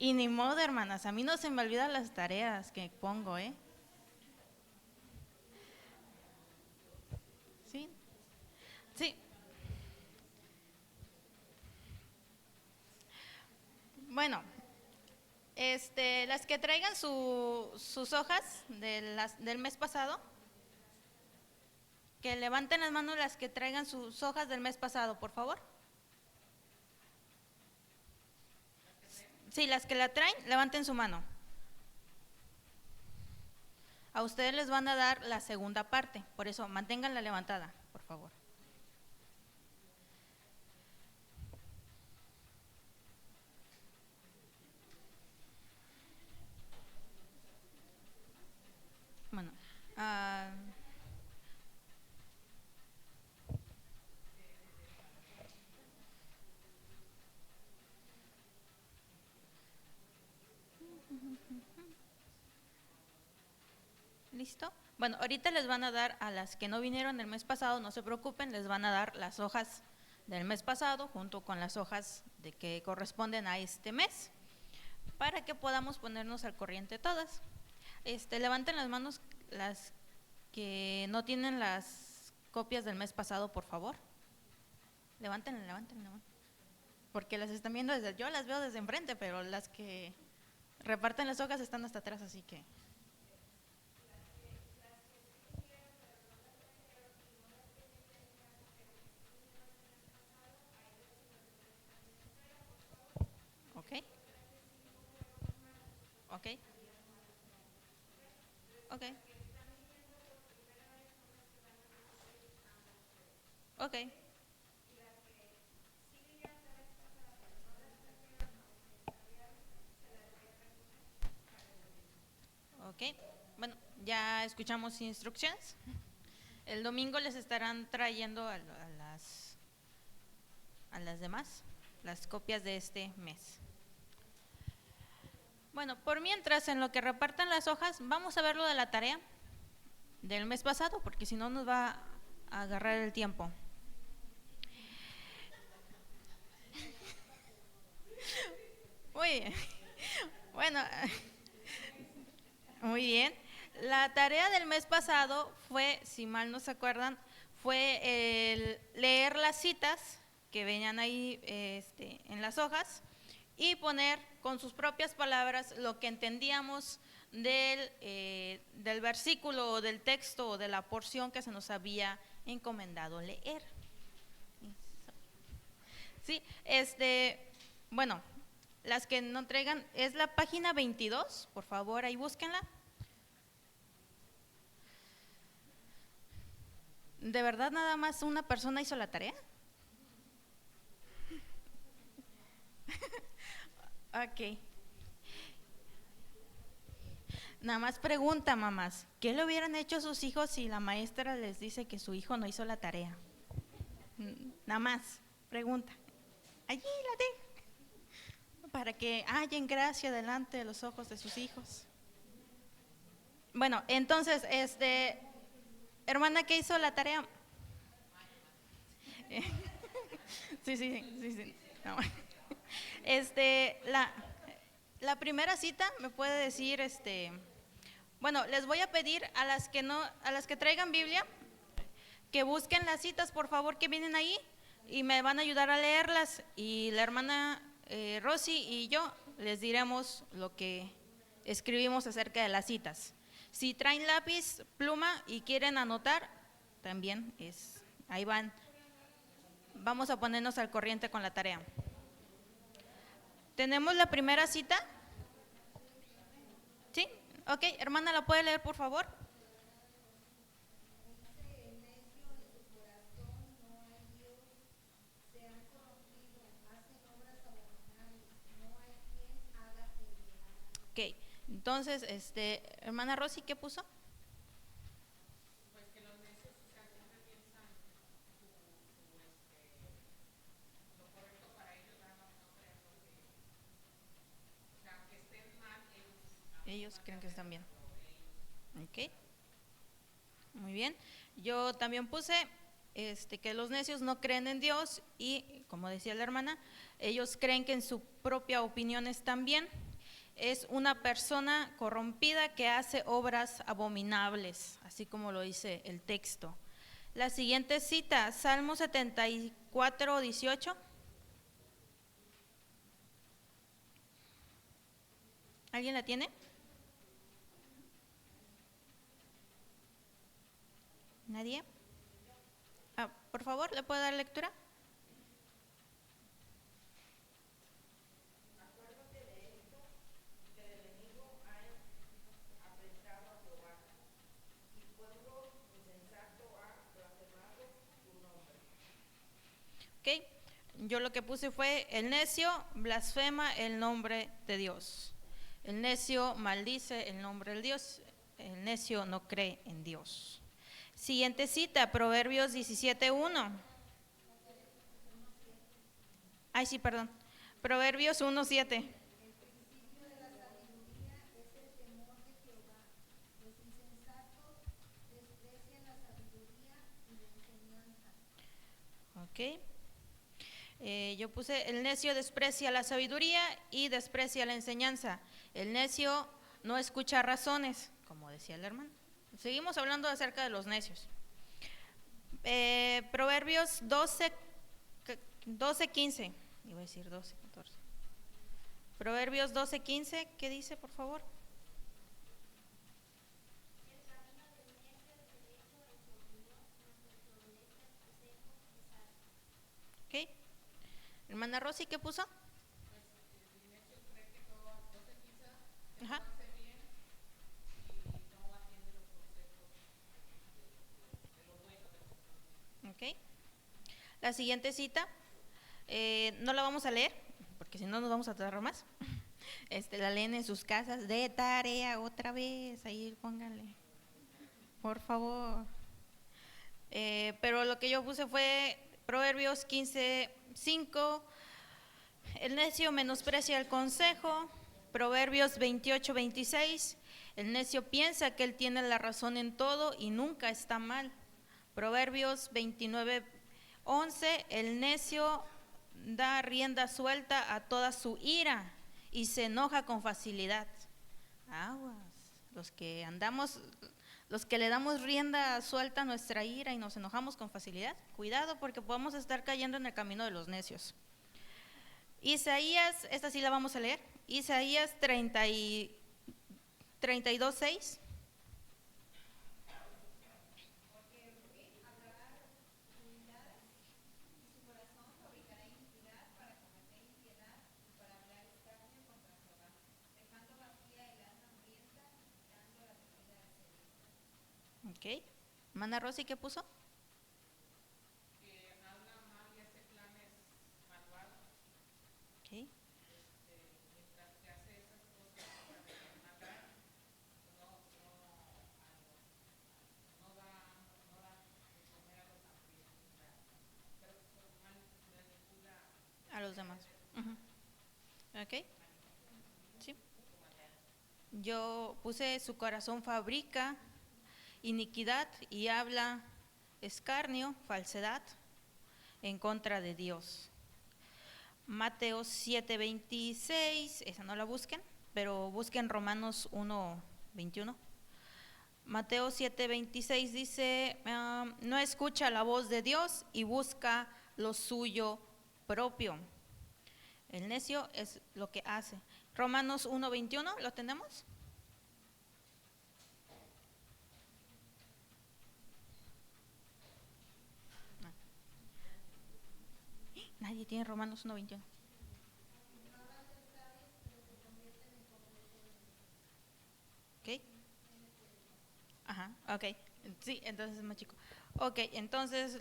Y ni modo, hermanas, a mí no se me olvidan las tareas que pongo, ¿eh? Sí, sí. Bueno, las que traigan sus hojas del mes pasado, que levanten las manos las que traigan sus hojas del mes pasado, por favor. Sí, las que la traen, levanten su mano. A ustedes les van a dar la segunda parte, por eso manténganla levantada, por favor. Bueno, ah, ¿listo? Bueno, ahorita les van a dar a las que no vinieron el mes pasado, no se preocupen, les van a dar las hojas del mes pasado junto con las hojas de que corresponden a este mes, para que podamos ponernos al corriente todas. Levanten las manos las que no tienen las copias del mes pasado, por favor. Levántenla. Porque las están viendo yo las veo desde enfrente, pero las que reparten las hojas están hasta atrás, así que. Ok, ok, ok, ok. Ok, bueno, ya escuchamos instrucciones. El domingo les estarán trayendo a las demás las copias de este mes. Bueno, por mientras, en lo que repartan las hojas, vamos a ver lo de la tarea del mes pasado, porque si no nos va a agarrar el tiempo. Muy bien. Bueno, muy bien. La tarea del mes pasado fue, si mal no se acuerdan, fue el leer las citas que venían ahí en las hojas y poner con sus propias palabras lo que entendíamos del versículo o del texto o de la porción que se nos había encomendado leer. Sí, bueno, las que no traigan, es la página 22, por favor, ahí búsquenla. ¿De verdad nada más una persona hizo la tarea? Ok. Nada más pregunta, mamás, ¿qué le hubieran hecho sus hijos si la maestra les dice que su hijo no hizo la tarea? Nada más, pregunta. Allí la tengo, para que hallen gracia delante de los ojos de sus hijos. Bueno, entonces, hermana, ¿qué hizo la tarea? Sí. No. La, la primera cita me puede decir, bueno, les voy a pedir a las que no, a las que traigan Biblia, que busquen las citas, por favor, que vienen ahí y me van a ayudar a leerlas. Y la hermana Rosy y yo les diremos lo que escribimos acerca de las citas. Si traen lápiz, pluma y quieren anotar, también ahí van. Vamos a ponernos al corriente con la tarea. ¿Tenemos la primera cita? ¿Sí? Ok, hermana, ¿la puede leer, por favor? Ok, entonces, hermana Rosy, ¿qué puso? Ellos creen que están bien. Ok, muy bien. Yo también puse que los necios no creen en Dios y, como decía la hermana, ellos creen que en su propia opinión están bien es una persona corrompida que hace obras abominables, así como lo dice el texto. La siguiente cita, Salmo 74, 18. ¿Alguien la tiene? ¿Nadie? Por favor, ¿le puedo dar lectura? Ok, yo lo que puse fue: el necio blasfema el nombre de Dios. El necio maldice el nombre de Dios. El necio no cree en Dios. Siguiente cita, Proverbios 17:1. Ay, sí, perdón. Proverbios 1:7. Ok. Yo puse: el necio desprecia la sabiduría y desprecia la enseñanza. El necio no escucha razones, como decía el hermano. Seguimos hablando acerca de los necios. Proverbios 12:15. Iba a decir 12:14. Proverbios 12:15, ¿qué dice, por favor? Ok. Hermana Rosy, ¿qué puso? Ajá. Ok. La siguiente cita, no la vamos a leer, porque si no nos vamos a tardar más. La leen en sus casas, de tarea otra vez, ahí pónganle, por favor. Pero lo que yo puse fue Proverbios 15:5. El necio menosprecia el consejo. Proverbios 28:26. El necio piensa que él tiene la razón en todo y nunca está mal. Proverbios 29:11. El necio da rienda suelta a toda su ira y se enoja con facilidad. Aguas, los que le damos rienda suelta a nuestra ira y nos enojamos con facilidad, cuidado, porque podemos estar cayendo en el camino de los necios. Isaías, esta sí la vamos a leer, Isaías 32:6. Ok. Mana Rosy, ¿qué puso? Ok. A los demás. Ok. Sí. Yo puse: su corazón fabrica iniquidad y habla escarnio, falsedad en contra de Dios. Mateo 7:26, esa no la busquen, pero busquen Romanos 1:21. Mateo 7:26 dice: no escucha la voz de Dios y busca lo suyo propio. El necio es lo que hace. Romanos 1:21, ¿lo tenemos? Nadie tiene Romanos 1:21. Ok. Ajá, ok. Sí, entonces es más chico. Ok, entonces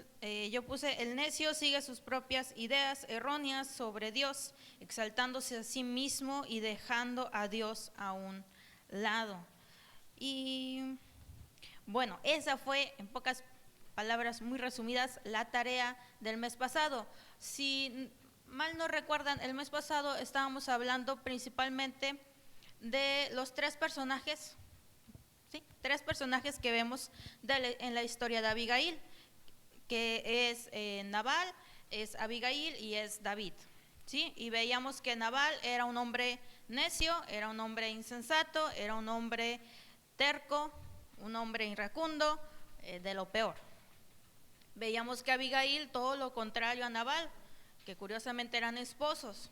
yo puse: el necio sigue sus propias ideas erróneas sobre Dios, exaltándose a sí mismo y dejando a Dios a un lado. Y bueno, esa fue, en pocas palabras muy resumidas, la tarea del mes pasado. Si mal no recuerdan, el mes pasado estábamos hablando principalmente de los tres personajes. ¿Sí? Tres personajes que vemos en la historia de Abigail, que es Nabal, es Abigail y es David. ¿Sí? Y veíamos que Nabal era un hombre necio, era un hombre insensato, era un hombre terco, un hombre irracundo, de lo peor. Veíamos que Abigail, todo lo contrario a Nabal, que curiosamente eran esposos.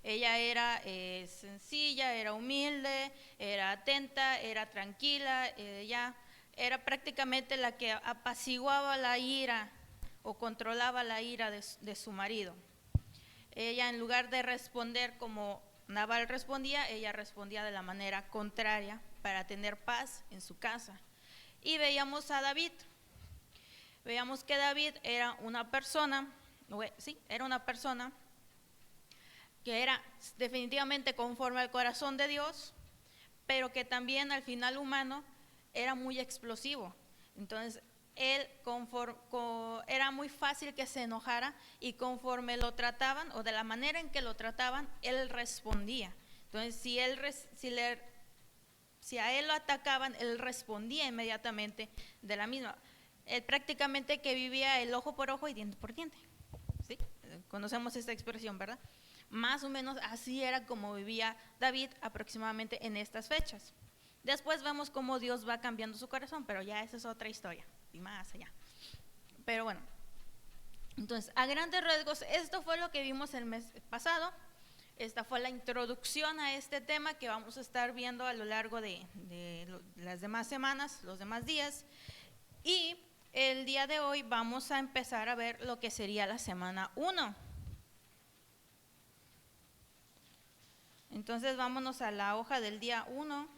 Ella era sencilla, era humilde, era atenta, era tranquila, ella era prácticamente la que apaciguaba la ira o controlaba la ira de su marido. Ella, en lugar de responder como Nabal respondía, ella respondía de la manera contraria para tener paz en su casa. Y veíamos a David. Veíamos que David era una persona, que era definitivamente conforme al corazón de Dios, pero que también al final humano era muy explosivo. Entonces, él era muy fácil que se enojara, y conforme lo trataban o de la manera en que lo trataban, él respondía. Entonces, si a él lo atacaban, él respondía inmediatamente de la misma. Él prácticamente que vivía el ojo por ojo y diente por diente. ¿Sí? Conocemos esta expresión, ¿verdad? Más o menos así era como vivía David aproximadamente en estas fechas. Después vemos cómo Dios va cambiando su corazón, pero ya esa es otra historia y más allá. Pero bueno, entonces a grandes rasgos esto fue lo que vimos el mes pasado. Esta fue la introducción a este tema que vamos a estar viendo a lo largo de las demás semanas, los demás días. Y el día de hoy vamos a empezar a ver lo que sería la semana 1. Entonces vámonos a la hoja del día 1,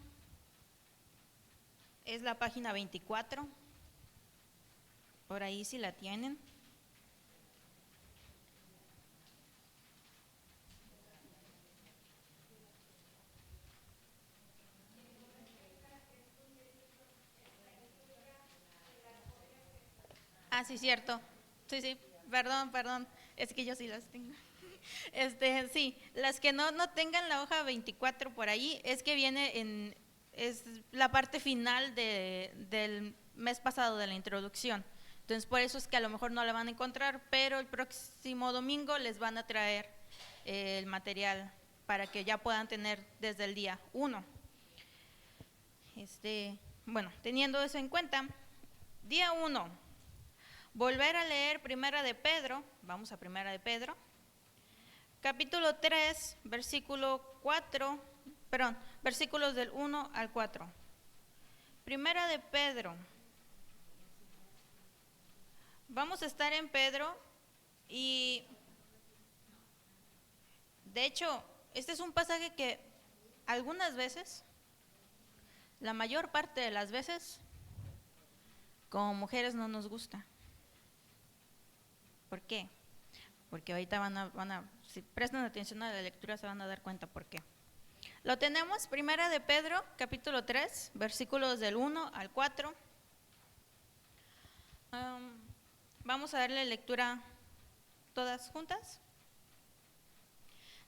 es la página 24, por ahí si la tienen. Ah, sí, cierto. Sí, perdón, es que yo sí las tengo. Sí, las que no tengan la hoja 24 por ahí, es que es la parte final del mes pasado de la introducción. Entonces, por eso es que a lo mejor no la van a encontrar, pero el próximo domingo les van a traer el material para que ya puedan tener desde el día 1. Bueno, teniendo eso en cuenta, día 1, volver a leer Primera de Pedro, vamos a Primera de Pedro, capítulo 3, versículos del 1 al 4. Primera de Pedro. Vamos a estar en Pedro y de hecho, este es un pasaje que algunas veces, la mayor parte de las veces, como mujeres no nos gusta. ¿Por qué? Porque ahorita si prestan atención a la lectura se van a dar cuenta por qué. Lo tenemos, Primera de Pedro, capítulo 3, versículos del 1 al 4. Vamos a darle lectura todas juntas.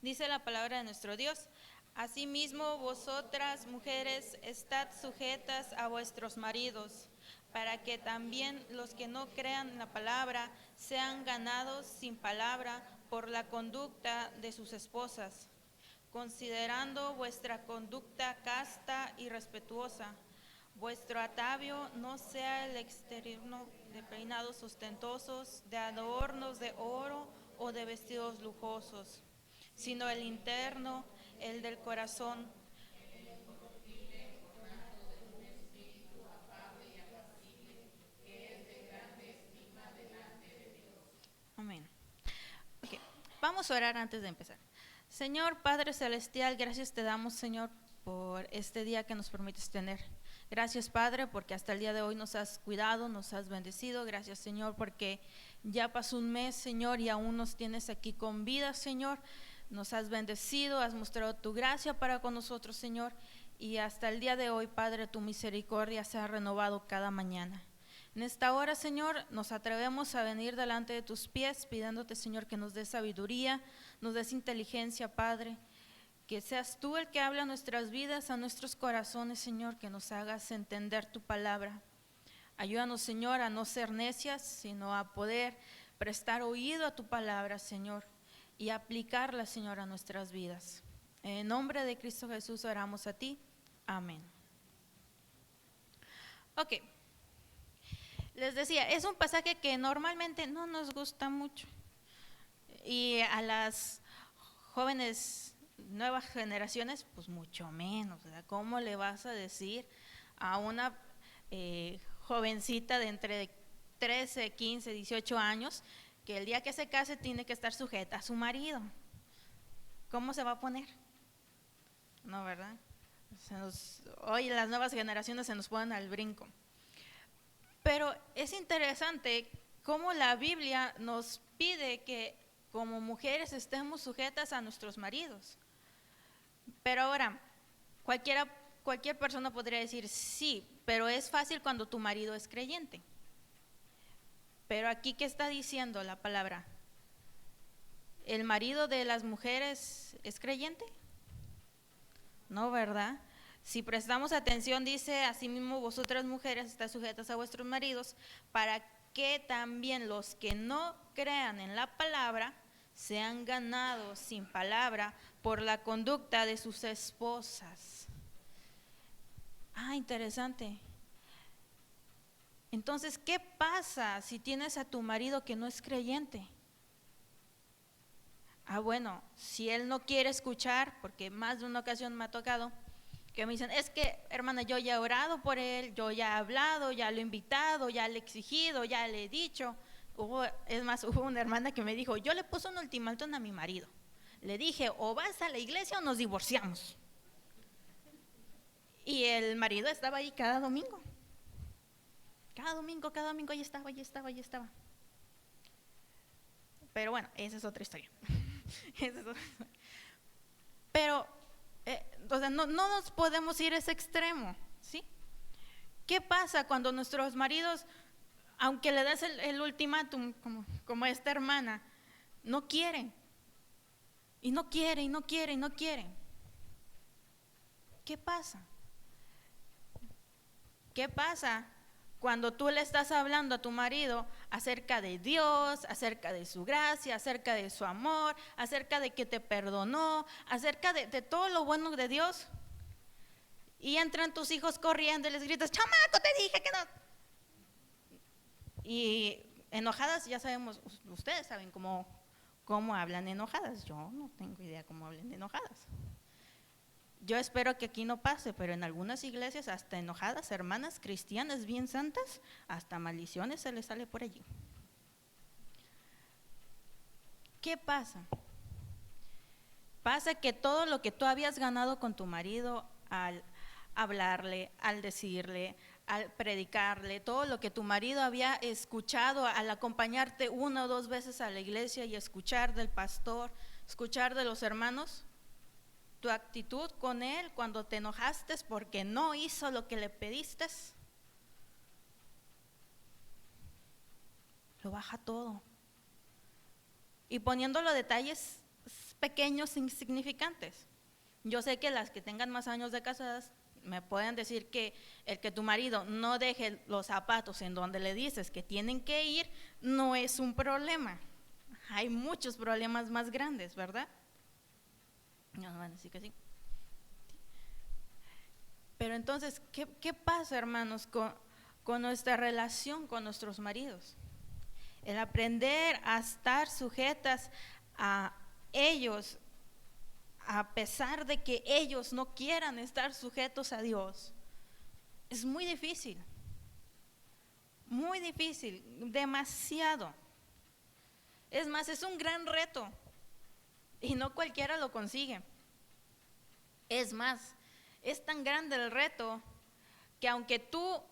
Dice la palabra de nuestro Dios: asimismo vosotras, mujeres, estad sujetas a vuestros maridos, para que también los que no crean la palabra sean ganados sin palabra por la conducta de sus esposas, considerando vuestra conducta casta y respetuosa. Vuestro atavio no sea el externo de peinados ostentosos, de adornos de oro o de vestidos lujosos, sino el interno, el del corazón. Amén. Okay. Vamos a orar antes de empezar. Señor Padre Celestial, gracias te damos, Señor, por este día que nos permites tener. Gracias, Padre, porque hasta el día de hoy nos has cuidado, nos has bendecido. Gracias, Señor, porque ya pasó un mes, Señor, y aún nos tienes aquí con vida, Señor. Nos has bendecido, has mostrado tu gracia para con nosotros, Señor. Y hasta el día de hoy, Padre, tu misericordia se ha renovado cada mañana. En esta hora, Señor, nos atrevemos a venir delante de tus pies, pidiéndote, Señor, que nos des sabiduría, nos des inteligencia, Padre. Que seas tú el que habla a nuestras vidas, a nuestros corazones, Señor, que nos hagas entender tu palabra. Ayúdanos, Señor, a no ser necias, sino a poder prestar oído a tu palabra, Señor, y aplicarla, Señor, a nuestras vidas. En nombre de Cristo Jesús oramos a ti. Amén. Ok. Les decía, es un pasaje que normalmente no nos gusta mucho. Y a las jóvenes, nuevas generaciones, pues mucho menos, ¿verdad? ¿Cómo le vas a decir a una jovencita de entre 13, 15, 18 años que el día que se case tiene que estar sujeta a su marido? ¿Cómo se va a poner? No, ¿verdad? Hoy las nuevas generaciones se nos ponen al brinco. Pero es interesante cómo la Biblia nos pide que como mujeres estemos sujetas a nuestros maridos. Pero ahora, cualquier persona podría decir, sí, pero es fácil cuando tu marido es creyente. Pero aquí, ¿qué está diciendo la palabra? ¿El marido de las mujeres es creyente? No, ¿verdad? Si prestamos atención, dice, asimismo vosotras mujeres estáis sujetas a vuestros maridos, para que también los que no crean en la palabra sean ganados sin palabra por la conducta de sus esposas. Interesante. Entonces, ¿qué pasa si tienes a tu marido que no es creyente? Bueno, si él no quiere escuchar, porque más de una ocasión me ha tocado, que me dicen, es que hermana, yo ya he orado por él, yo ya he hablado, ya lo he invitado, ya le he exigido, ya le he dicho. Hubo una hermana que me dijo, yo le puse un ultimátum a mi marido. Le dije, o vas a la iglesia o nos divorciamos. Y el marido estaba ahí cada domingo. Cada domingo, ahí estaba. Pero bueno, esa es otra historia. Pero, entonces no nos podemos ir a ese extremo, ¿sí? ¿Qué pasa cuando nuestros maridos, aunque le das el ultimátum, como esta hermana, no quieren? Y no quieren. ¿Qué pasa? ¿Qué pasa cuando tú le estás hablando a tu marido acerca de Dios, acerca de su gracia, acerca de su amor, acerca de que te perdonó, acerca de todo lo bueno de Dios? Y entran tus hijos corriendo y les gritas, chamaco, te dije que no. Y enojadas, ya sabemos, ustedes saben cómo hablan enojadas. Yo no tengo idea cómo hablan enojadas. Yo espero que aquí no pase, pero en algunas iglesias hasta enojadas, hermanas cristianas bien santas, hasta maldiciones se les sale por allí. ¿Qué pasa? Pasa que todo lo que tú habías ganado con tu marido al hablarle, al decirle, al predicarle, todo lo que tu marido había escuchado al acompañarte una o dos veces a la iglesia y escuchar del pastor, escuchar de los hermanos, tu actitud con él cuando te enojaste porque no hizo lo que le pediste, lo baja todo. Y poniéndolo detalles pequeños, insignificantes. Yo sé que las que tengan más años de casadas me pueden decir que el que tu marido no deje los zapatos en donde le dices que tienen que ir no es un problema. Hay muchos problemas más grandes, ¿verdad? No van a decir que sí. Pero entonces, ¿qué pasa, hermanos, con nuestra relación con nuestros maridos? El aprender a estar sujetas a ellos, a pesar de que ellos no quieran estar sujetos a Dios, es muy difícil, demasiado. Es más, es un gran reto y no cualquiera lo consigue. Es más, es tan grande el reto que aunque tú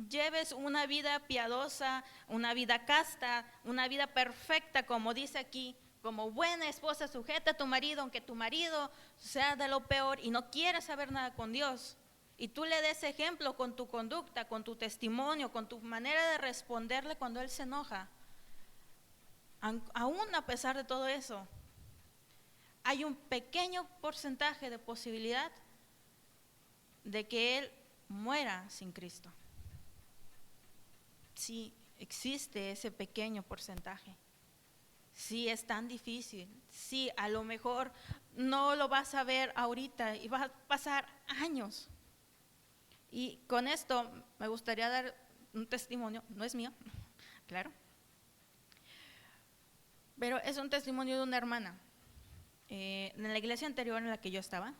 lleves una vida piadosa, una vida casta, una vida perfecta, como dice aquí, como buena esposa sujeta a tu marido, aunque tu marido sea de lo peor y no quiera saber nada con Dios, y tú le des ejemplo con tu conducta, con tu testimonio, con tu manera de responderle cuando él se enoja, aún a pesar de todo eso, hay un pequeño porcentaje de posibilidad de que él muera sin Cristo. Sí, existe ese pequeño porcentaje. Sí, es tan difícil. Sí, a lo mejor no lo vas a ver ahorita y va a pasar años. Y con esto me gustaría dar un testimonio, no es mío, claro, pero es un testimonio de una hermana. En la iglesia anterior en la que yo estaba,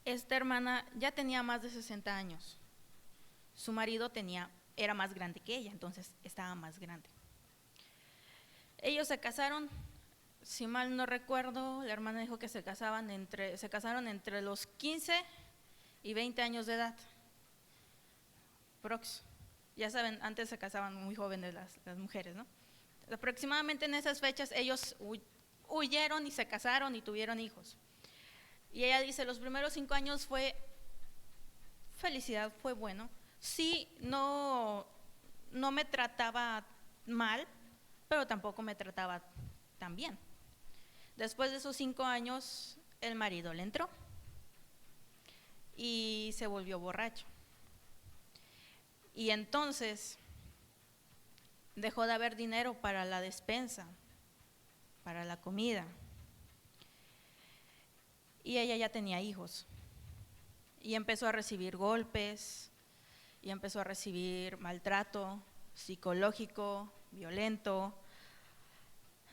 esta hermana ya tenía más de 60 años. Su marido era más grande que ella, entonces estaba más grande. Ellos se casaron, si mal no recuerdo, la hermana dijo que se casaron entre los 15 y 20 años de edad. Ya saben, antes se casaban muy jóvenes las mujeres, ¿no? Aproximadamente en esas fechas ellos huyeron y se casaron y tuvieron hijos. Y ella dice, los primeros 5 años fue felicidad, fue bueno. Sí, no me trataba mal, pero tampoco me trataba tan bien. Después de esos 5 años, el marido le entró y se volvió borracho. Y entonces dejó de haber dinero para la despensa, para la comida. Y ella ya tenía hijos. Y empezó a recibir golpes, y empezó a recibir maltrato psicológico, violento.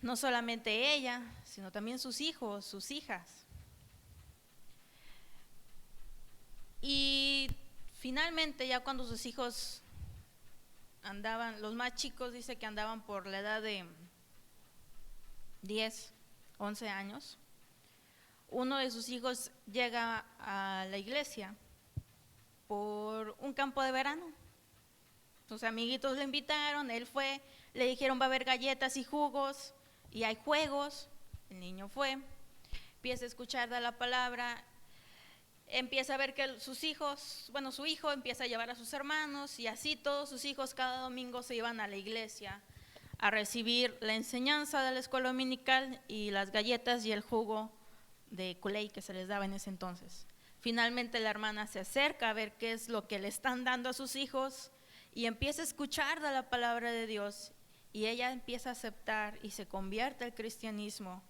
No solamente ella, sino también sus hijos, sus hijas. Y finalmente, ya cuando sus hijos andaban, los más chicos dice que andaban por la edad de 10, 11 años, uno de sus hijos llega a la iglesia por un campo de verano. Sus amiguitos le invitaron, él fue, le dijeron va a haber galletas y jugos y hay juegos. El niño fue, empieza a escuchar de la palabra, empieza a ver que su hijo empieza a llevar a sus hermanos y así todos sus hijos cada domingo se iban a la iglesia a recibir la enseñanza de la escuela dominical y las galletas y el jugo de Kool-Aid que se les daba en ese entonces. Finalmente la hermana se acerca a ver qué es lo que le están dando a sus hijos y empieza a escuchar de la palabra de Dios y ella empieza a aceptar y se convierte al cristianismo.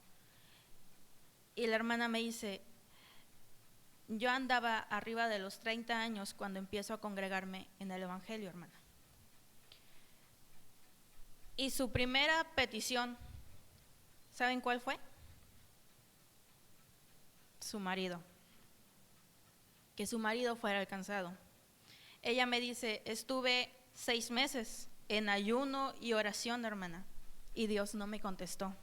Y la hermana me dice, yo andaba arriba de los 30 años cuando empiezo a congregarme en el evangelio, hermana. Y su primera petición, ¿saben cuál fue? Su marido, que su marido fuera alcanzado. Ella me dice, estuve 6 meses en ayuno y oración, hermana, y Dios no me contestó.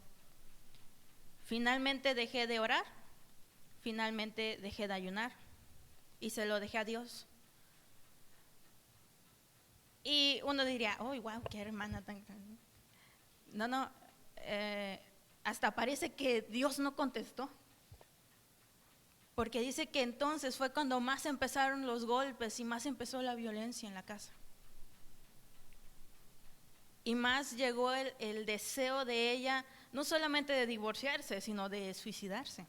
Finalmente dejé de orar, finalmente dejé de ayunar y se lo dejé a Dios. Y uno diría, oh, wow, qué hermana tan grande. No, hasta parece que Dios no contestó. Porque dice que entonces fue cuando más empezaron los golpes y más empezó la violencia en la casa. Y más llegó el deseo de ella, no solamente de divorciarse, sino de suicidarse.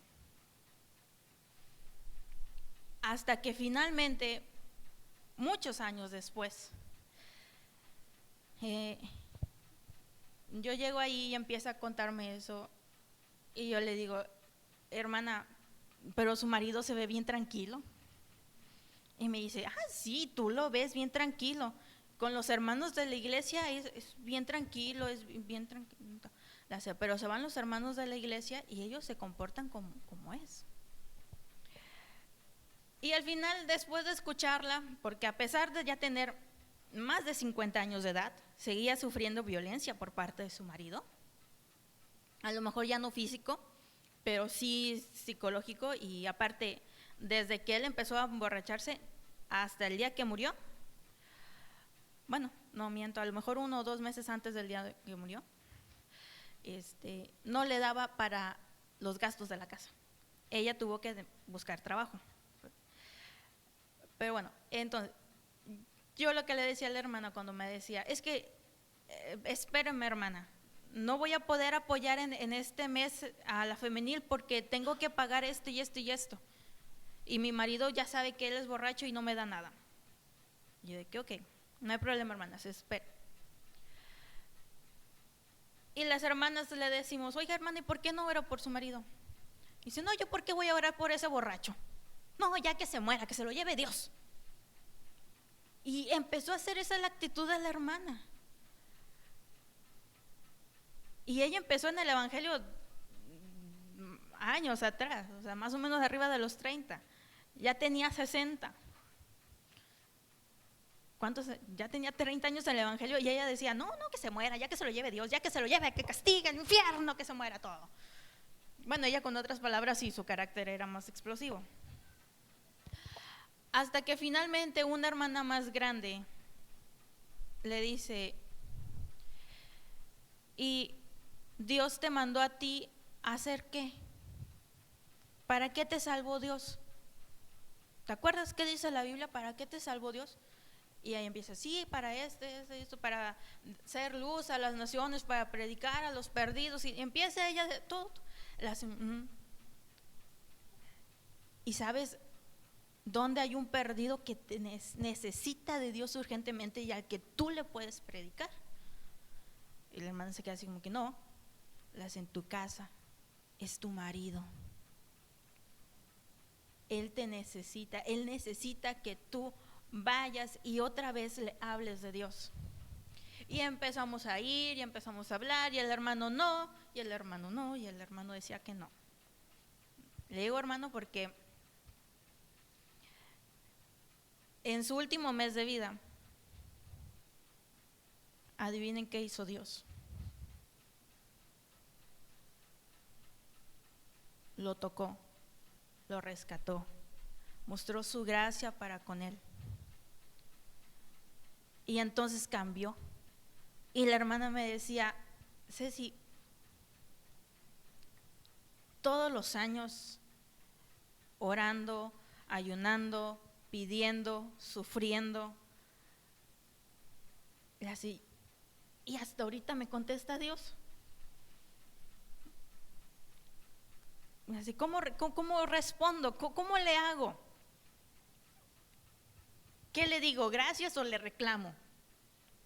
Hasta que finalmente, muchos años después, yo llego ahí y empieza a contarme eso. Y yo le digo, hermana, pero su marido se ve bien tranquilo. Y me dice, sí, tú lo ves bien tranquilo. Con los hermanos de la iglesia es bien tranquilo, es bien tranquilo. Pero se van los hermanos de la iglesia y ellos se comportan como es. Y al final, después de escucharla, porque a pesar de ya tener más de 50 años de edad, seguía sufriendo violencia por parte de su marido. A lo mejor ya no físico, pero sí psicológico, y aparte, desde que él empezó a emborracharse hasta el día que murió, bueno, no miento, a lo mejor 1 o 2 meses antes del día que murió, no le daba para los gastos de la casa. Ella tuvo que buscar trabajo. Pero bueno, entonces, yo lo que le decía a la hermana cuando me decía, es que, espérame, hermana, no voy a poder apoyar en este mes a la femenil porque tengo que pagar esto y esto y esto. Y mi marido ya sabe que él es borracho y no me da nada. Y yo de que, ok, no hay problema, hermana, se espera. Y las hermanas le decimos, oiga hermana, ¿y por qué no ora por su marido? Y dice, no, ¿yo por qué voy a orar por ese borracho? No, ya que se muera, que se lo lleve Dios. Y empezó a hacer esa la actitud de la hermana. Y ella empezó en el evangelio años atrás, o sea, más o menos arriba de los 30. Ya tenía 60. ¿Cuántos? Ya tenía 30 años en el evangelio y ella decía, no, que se muera, ya que se lo lleve Dios, ya que se lo lleve, que castigue el infierno, que se muera todo. Bueno, ella con otras palabras sí, su carácter era más explosivo. Hasta que finalmente una hermana más grande le dice, ¿y Dios te mandó a ti a hacer qué? ¿Para qué te salvó Dios? ¿Te acuerdas qué dice la Biblia? ¿Para qué te salvó Dios? Y ahí empieza, sí, para esto, para ser luz a las naciones, para predicar a los perdidos. Y empieza ella todo. Y sabes, ¿dónde hay un perdido que necesita de Dios urgentemente y al que tú le puedes predicar? Y la hermana se queda así como que no, las en tu casa, es tu marido. Él te necesita, él necesita que tú vayas y otra vez le hables de Dios. Y empezamos a ir y empezamos a hablar y el hermano no, y el hermano no, y el hermano decía que no. Le digo hermano porque en su último mes de vida, adivinen qué hizo Dios. Lo tocó, lo rescató, mostró su gracia para con él. Y entonces cambió. Y la hermana me decía, Ceci, todos los años orando, ayunando, pidiendo, sufriendo, y así, y hasta ahorita me contesta Dios. Y así, ¿cómo respondo? ¿Cómo le hago? ¿Qué le digo? ¿Gracias o le reclamo?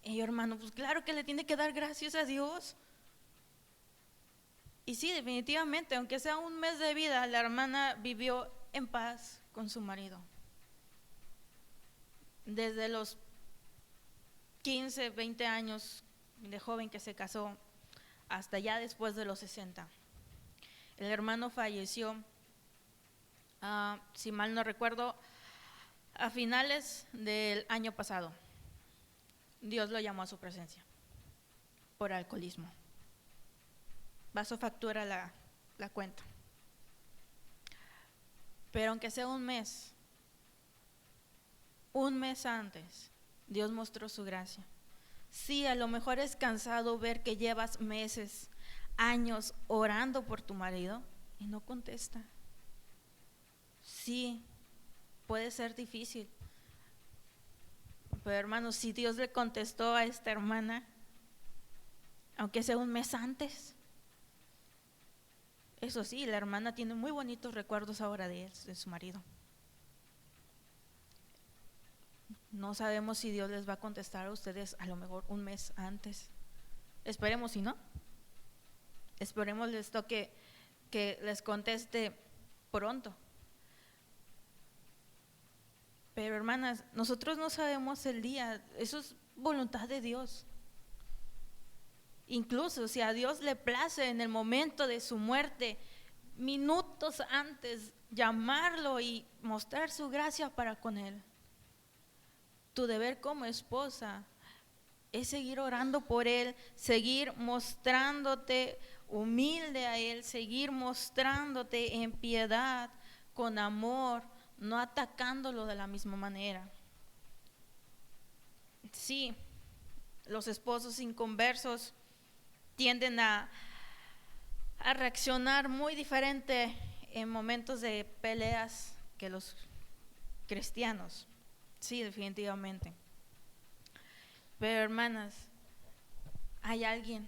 Y yo, hermano, pues claro que le tiene que dar gracias a Dios. Y sí, definitivamente, aunque sea un mes de vida, la hermana vivió en paz con su marido. Desde los 15, 20 años de joven que se casó, hasta ya después de los 60. El hermano falleció, si mal no recuerdo, a finales del año pasado. Dios lo llamó a su presencia por alcoholismo. Pasó factura la cuenta. Pero aunque sea un mes antes, Dios mostró su gracia. Sí, a lo mejor es cansado ver que llevas meses, años orando por tu marido y no contesta. Sí, puede ser difícil. Pero hermanos, si Dios le contestó a esta hermana, aunque sea un mes antes, eso sí, la hermana tiene muy bonitos recuerdos ahora de su marido. No sabemos si Dios les va a contestar a ustedes a lo mejor un mes antes. Esperemos si no. Esperemos les toque que les conteste pronto. Pero hermanas, nosotros no sabemos el día, eso es voluntad de Dios. Incluso si a Dios le place en el momento de su muerte, minutos antes, llamarlo y mostrar su gracia para con él. Tu deber como esposa es seguir orando por él, seguir mostrándote humilde a él, seguir mostrándote en piedad, con amor, no atacándolo de la misma manera. Sí, los esposos inconversos tienden a reaccionar muy diferente en momentos de peleas que los cristianos. Sí, definitivamente. Pero hermanas, hay alguien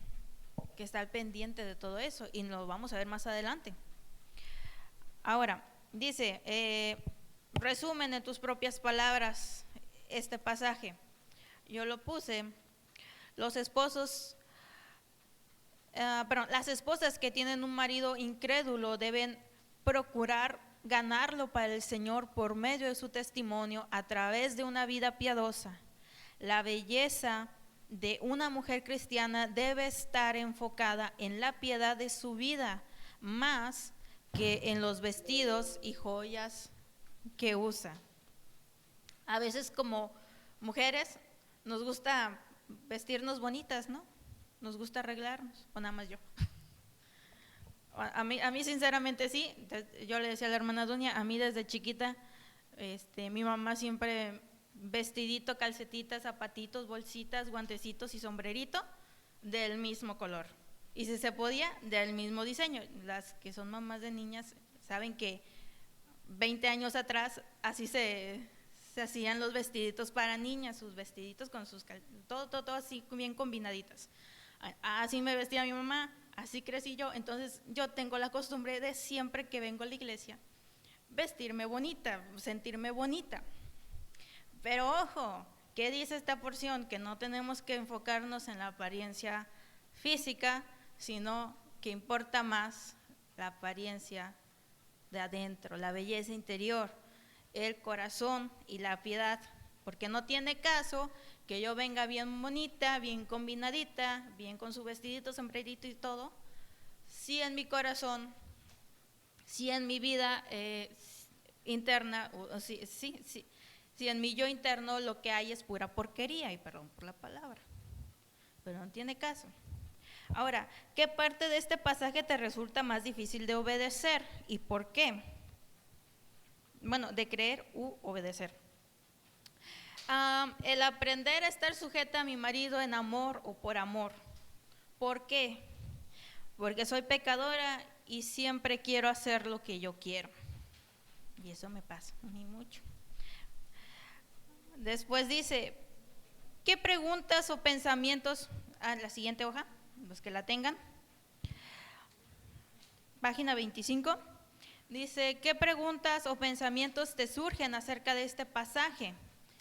que está al pendiente de todo eso y lo vamos a ver más adelante. Ahora, dice, resumen en tus propias palabras este pasaje. Yo lo puse, los esposos las esposas que tienen un marido incrédulo deben procurar ganarlo para el Señor por medio de su testimonio a través de una vida piadosa. La belleza de una mujer cristiana debe estar enfocada en la piedad de su vida, más que en los vestidos y joyas que usa. A veces como mujeres nos gusta vestirnos bonitas, ¿no? Nos gusta arreglarnos, o nada más yo. A mí sinceramente sí. Yo le decía a la hermana Dunia, a mí desde chiquita, mi mamá siempre vestidito, calcetitas, zapatitos, bolsitas, guantecitos y sombrerito del mismo color. Y si se podía, del mismo diseño. Las que son mamás de niñas saben que 20 años atrás así se hacían los vestiditos para niñas, sus vestiditos con sus todo así bien combinaditas. Así me vestía mi mamá, así crecí yo. Entonces yo tengo la costumbre de siempre que vengo a la iglesia vestirme bonita, sentirme bonita. Pero ojo, ¿qué dice esta porción? Que no tenemos que enfocarnos en la apariencia física, sino que importa más la apariencia de adentro, la belleza interior, el corazón y la piedad, porque no tiene caso que yo venga bien bonita, bien combinadita, bien con su vestidito, sombrerito y todo, si en mi corazón, si en mi vida interna, si en mi yo interno lo que hay es pura porquería, y perdón por la palabra, pero no tiene caso. Ahora, ¿qué parte de este pasaje te resulta más difícil de obedecer y por qué? Bueno, de creer u obedecer. El aprender a estar sujeta a mi marido en amor o por amor. ¿Por qué? Porque soy pecadora y siempre quiero hacer lo que yo quiero. Y eso me pasa a mí mucho. Después dice, ¿qué preguntas o pensamientos? La siguiente hoja, los que la tengan. Página 25. Dice, ¿qué preguntas o pensamientos te surgen acerca de este pasaje?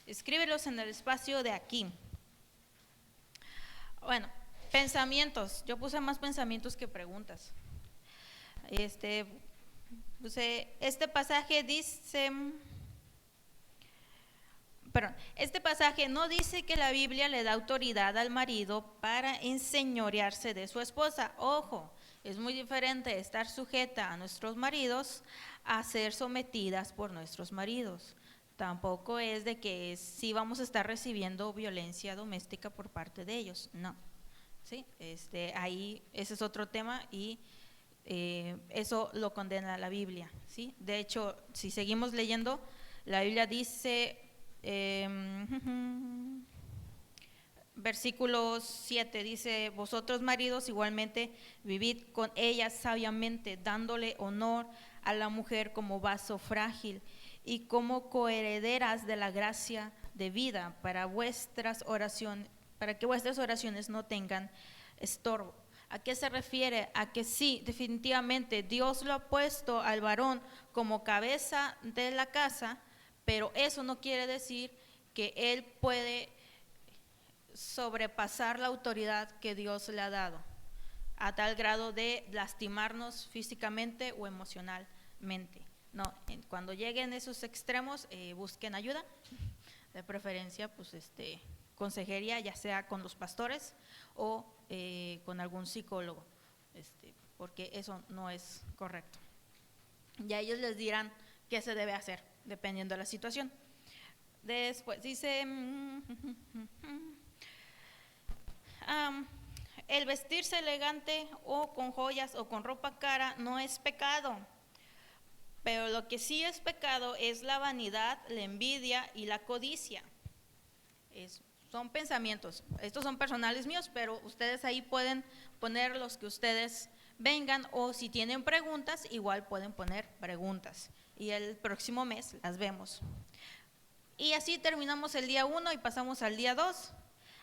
Escríbelos en el espacio de aquí. Bueno, pensamientos. Yo puse más pensamientos que preguntas. Este pasaje dice, este pasaje no dice que la Biblia le da autoridad al marido para enseñorearse de su esposa. Ojo, es muy diferente estar sujeta a nuestros maridos a ser sometidas por nuestros maridos. Tampoco es de que sí vamos a estar recibiendo violencia doméstica por parte de ellos, no. ¿Sí? Ahí ese es otro tema y eso lo condena la Biblia, ¿sí? De hecho, si seguimos leyendo, la Biblia dice, versículo 7, dice, vosotros maridos igualmente vivid con ellas sabiamente, dándole honor a la mujer como vaso frágil y como coherederas de la gracia de vida para que vuestras oraciones no tengan estorbo. ¿A qué se refiere? A que sí, definitivamente Dios lo ha puesto al varón como cabeza de la casa, pero eso no quiere decir que él puede sobrepasar la autoridad que Dios le ha dado, a tal grado de lastimarnos físicamente o emocionalmente. No, cuando lleguen esos extremos, busquen ayuda, de preferencia, pues consejería, ya sea con los pastores o con algún psicólogo, porque eso no es correcto. Ya ellos les dirán qué se debe hacer, dependiendo de la situación. Después dice, el vestirse elegante o con joyas o con ropa cara no es pecado, pero lo que sí es pecado es la vanidad, la envidia y la codicia. Son pensamientos, estos son personales míos, pero ustedes ahí pueden poner los que ustedes vengan, o si tienen preguntas, igual pueden poner preguntas y el próximo mes las vemos. Y así terminamos el día 1 y pasamos al día 2.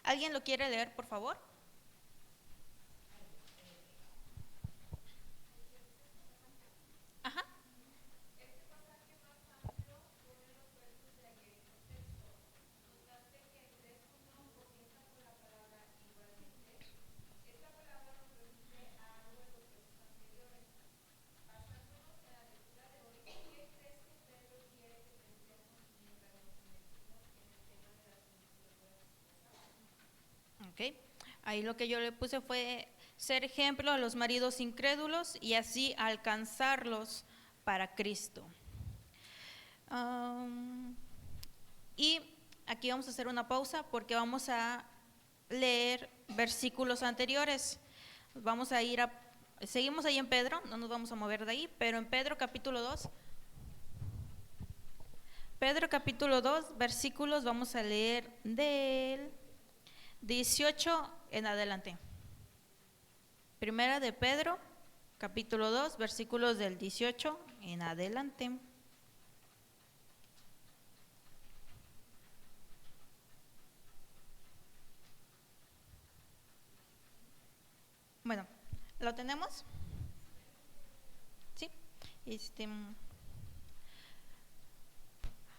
¿Alguien lo quiere leer, por favor? Ajá. Ahí lo que yo le puse fue ser ejemplo a los maridos incrédulos y así alcanzarlos para Cristo. Y aquí vamos a hacer una pausa porque vamos a leer versículos anteriores. Vamos a ir seguimos ahí en Pedro, no nos vamos a mover de ahí, pero en Pedro capítulo 2, versículos, vamos a leer del 18 en adelante. Primera de Pedro, capítulo 2, versículos del 18 en adelante. Bueno, ¿lo tenemos? Sí.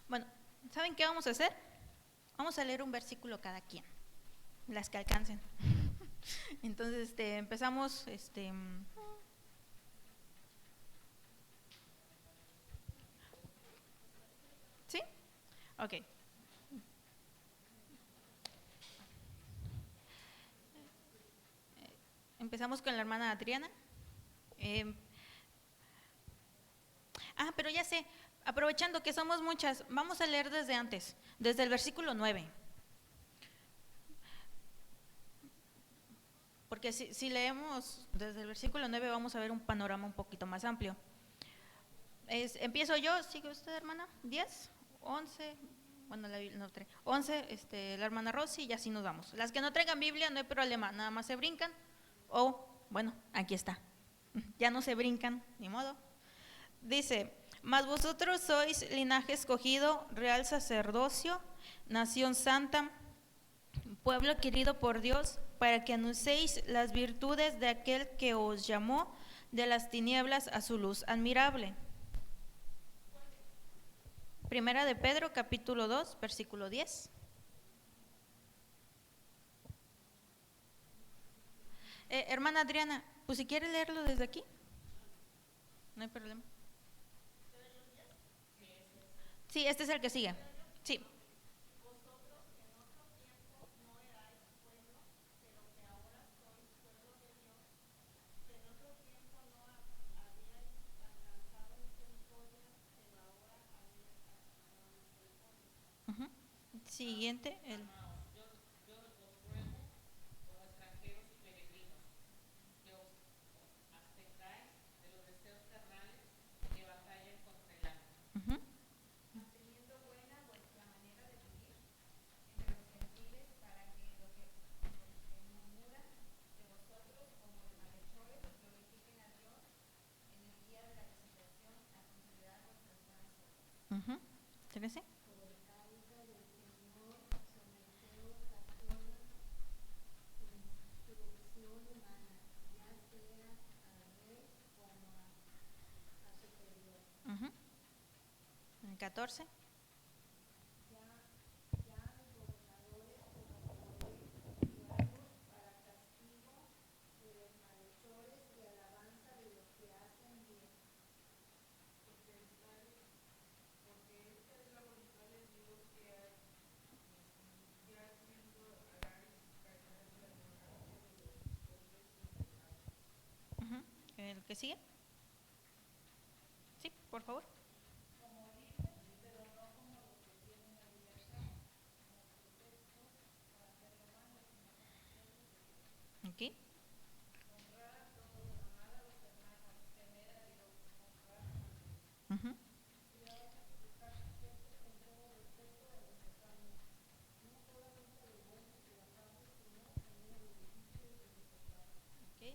Bueno, ¿saben qué vamos a hacer? Vamos a leer un versículo cada quien, las que alcancen. Entonces, empezamos, ¿sí? Ok. Empezamos con la hermana Adriana. Pero ya sé, aprovechando que somos muchas, vamos a leer desde antes, desde el versículo 9. Porque si leemos desde el versículo 9 vamos a ver un panorama un poquito más amplio. Empiezo yo, sigue usted, hermana, 10, 11, bueno, no, 11, la hermana Rosy, y así nos vamos. Las que no traigan Biblia no hay problema, nada más se brincan, bueno, aquí está, ya no se brincan, ni modo. Dice: mas vosotros sois linaje escogido, real sacerdocio, nación santa, pueblo querido por Dios, para que anunciéis las virtudes de aquel que os llamó de las tinieblas a su luz admirable. Primera de Pedro, capítulo 2, versículo 10. Hermana Adriana, pues si quiere leerlo desde aquí, no hay problema. Sí, este es el que sigue. Sí. Uh-huh. Siguiente. Uh-huh. Uh-huh. 13. Uh-huh. 14. Uh-huh. ¿El que sigue? Sí, por favor. Aquí. Uh-huh. Okay.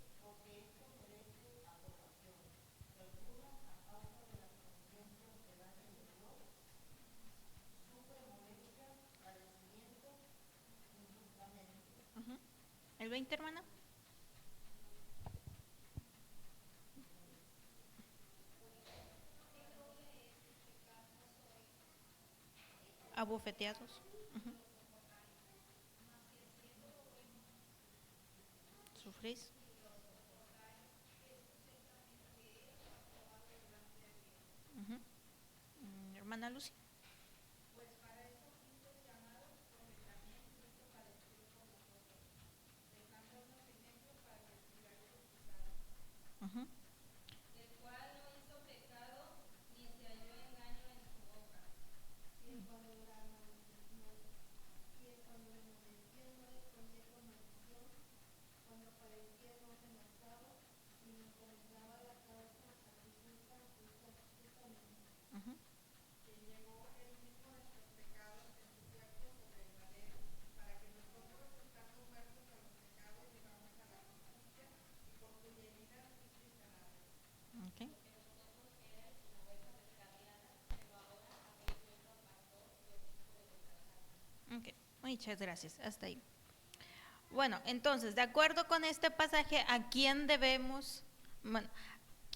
Uh-huh. ¿El 20, hermana? Abofeteados. Uh-huh. Sufrís. Uh-huh. Hermana Lucy. Muchas gracias, hasta ahí. Bueno, entonces, de acuerdo con este pasaje, ¿a quién debemos, bueno,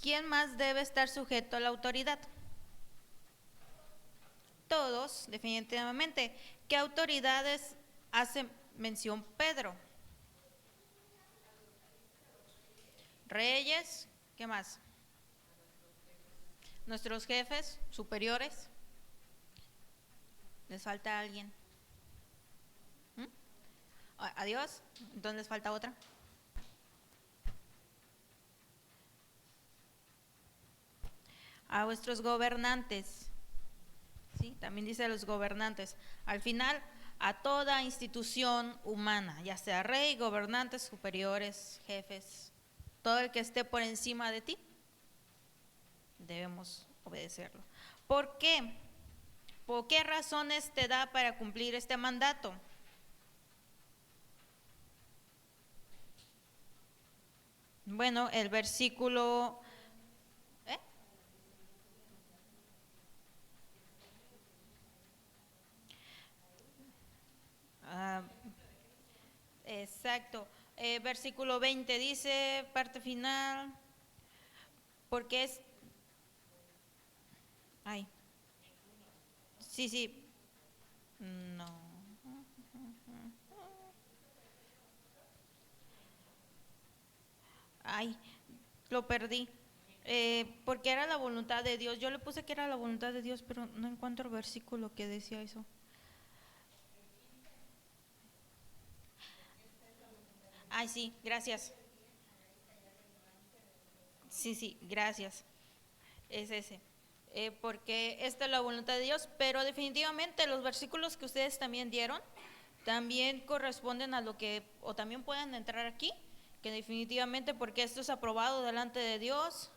quién más debe estar sujeto a la autoridad? Todos, definitivamente. ¿Qué autoridades hace mención Pedro? Reyes, ¿qué más? Nuestros jefes superiores. ¿Les falta alguien? Adiós, entonces les falta otra. A vuestros gobernantes, ¿sí? También dice a los gobernantes. Al final, a toda institución humana, ya sea rey, gobernantes, superiores, jefes, todo el que esté por encima de ti, debemos obedecerlo. ¿Por qué? ¿Por qué razones te da para cumplir este mandato? Bueno, el versículo... exacto. Versículo 20 dice, parte final, porque es... Ay. Sí, sí. No. Ay, lo perdí. Porque era la voluntad de Dios. Yo le puse que era la voluntad de Dios, pero no encuentro el versículo que decía eso. Ay, sí, gracias. Sí, sí, gracias. Es ese. Porque esta es la voluntad de Dios, pero definitivamente los versículos que ustedes también dieron también corresponden a lo que, o también pueden entrar aquí, que definitivamente porque esto es aprobado delante de Dios,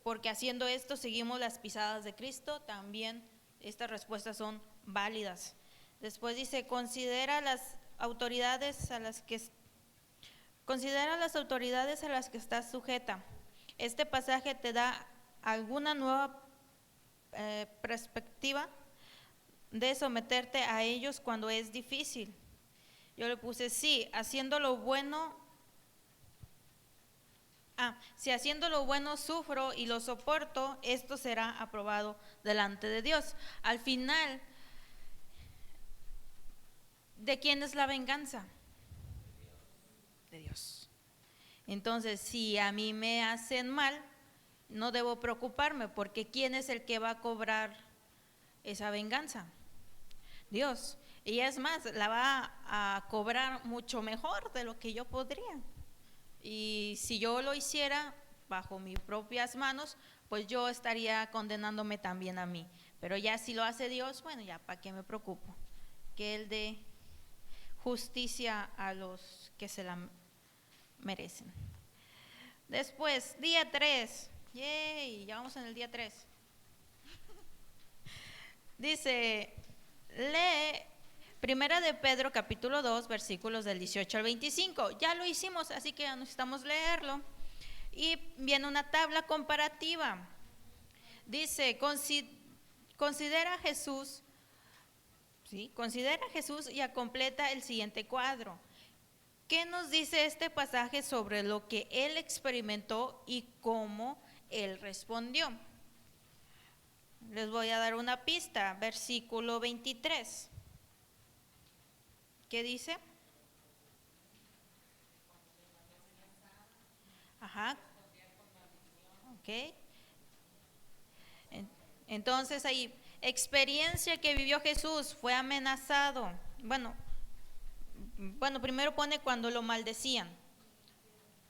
porque haciendo esto seguimos las pisadas de Cristo, también estas respuestas son válidas. Después dice, considera las autoridades a las que estás sujeta. Este pasaje te da alguna nueva perspectiva de someterte a ellos cuando es difícil. Yo le puse, sí, haciendo lo bueno. Si haciendo lo bueno sufro y lo soporto, esto será aprobado delante de Dios. Al final, ¿de quién es la venganza? De Dios. Entonces, si a mí me hacen mal, no debo preocuparme, porque ¿quién es el que va a cobrar esa venganza? Dios. Y es más, la va a cobrar mucho mejor de lo que yo podría. Y si yo lo hiciera bajo mis propias manos, pues yo estaría condenándome también a mí. Pero ya si lo hace Dios, bueno, ya para qué me preocupo. Que Él dé justicia a los que se la merecen. Después, día 3. ¡Yay! Ya vamos en el día 3. Dice, lee Primera de Pedro capítulo 2 versículos del 18 al 25. Ya lo hicimos, así que ya necesitamos leerlo. Y viene una tabla comparativa. Dice, considera a Jesús, ¿sí? Considera a Jesús y completa el siguiente cuadro. ¿Qué nos dice este pasaje sobre lo que él experimentó y cómo él respondió? Les voy a dar una pista, versículo 23. ¿Qué dice? Ajá. Ok. Entonces ahí, experiencia que vivió Jesús, fue amenazado. Bueno, primero pone cuando lo maldecían.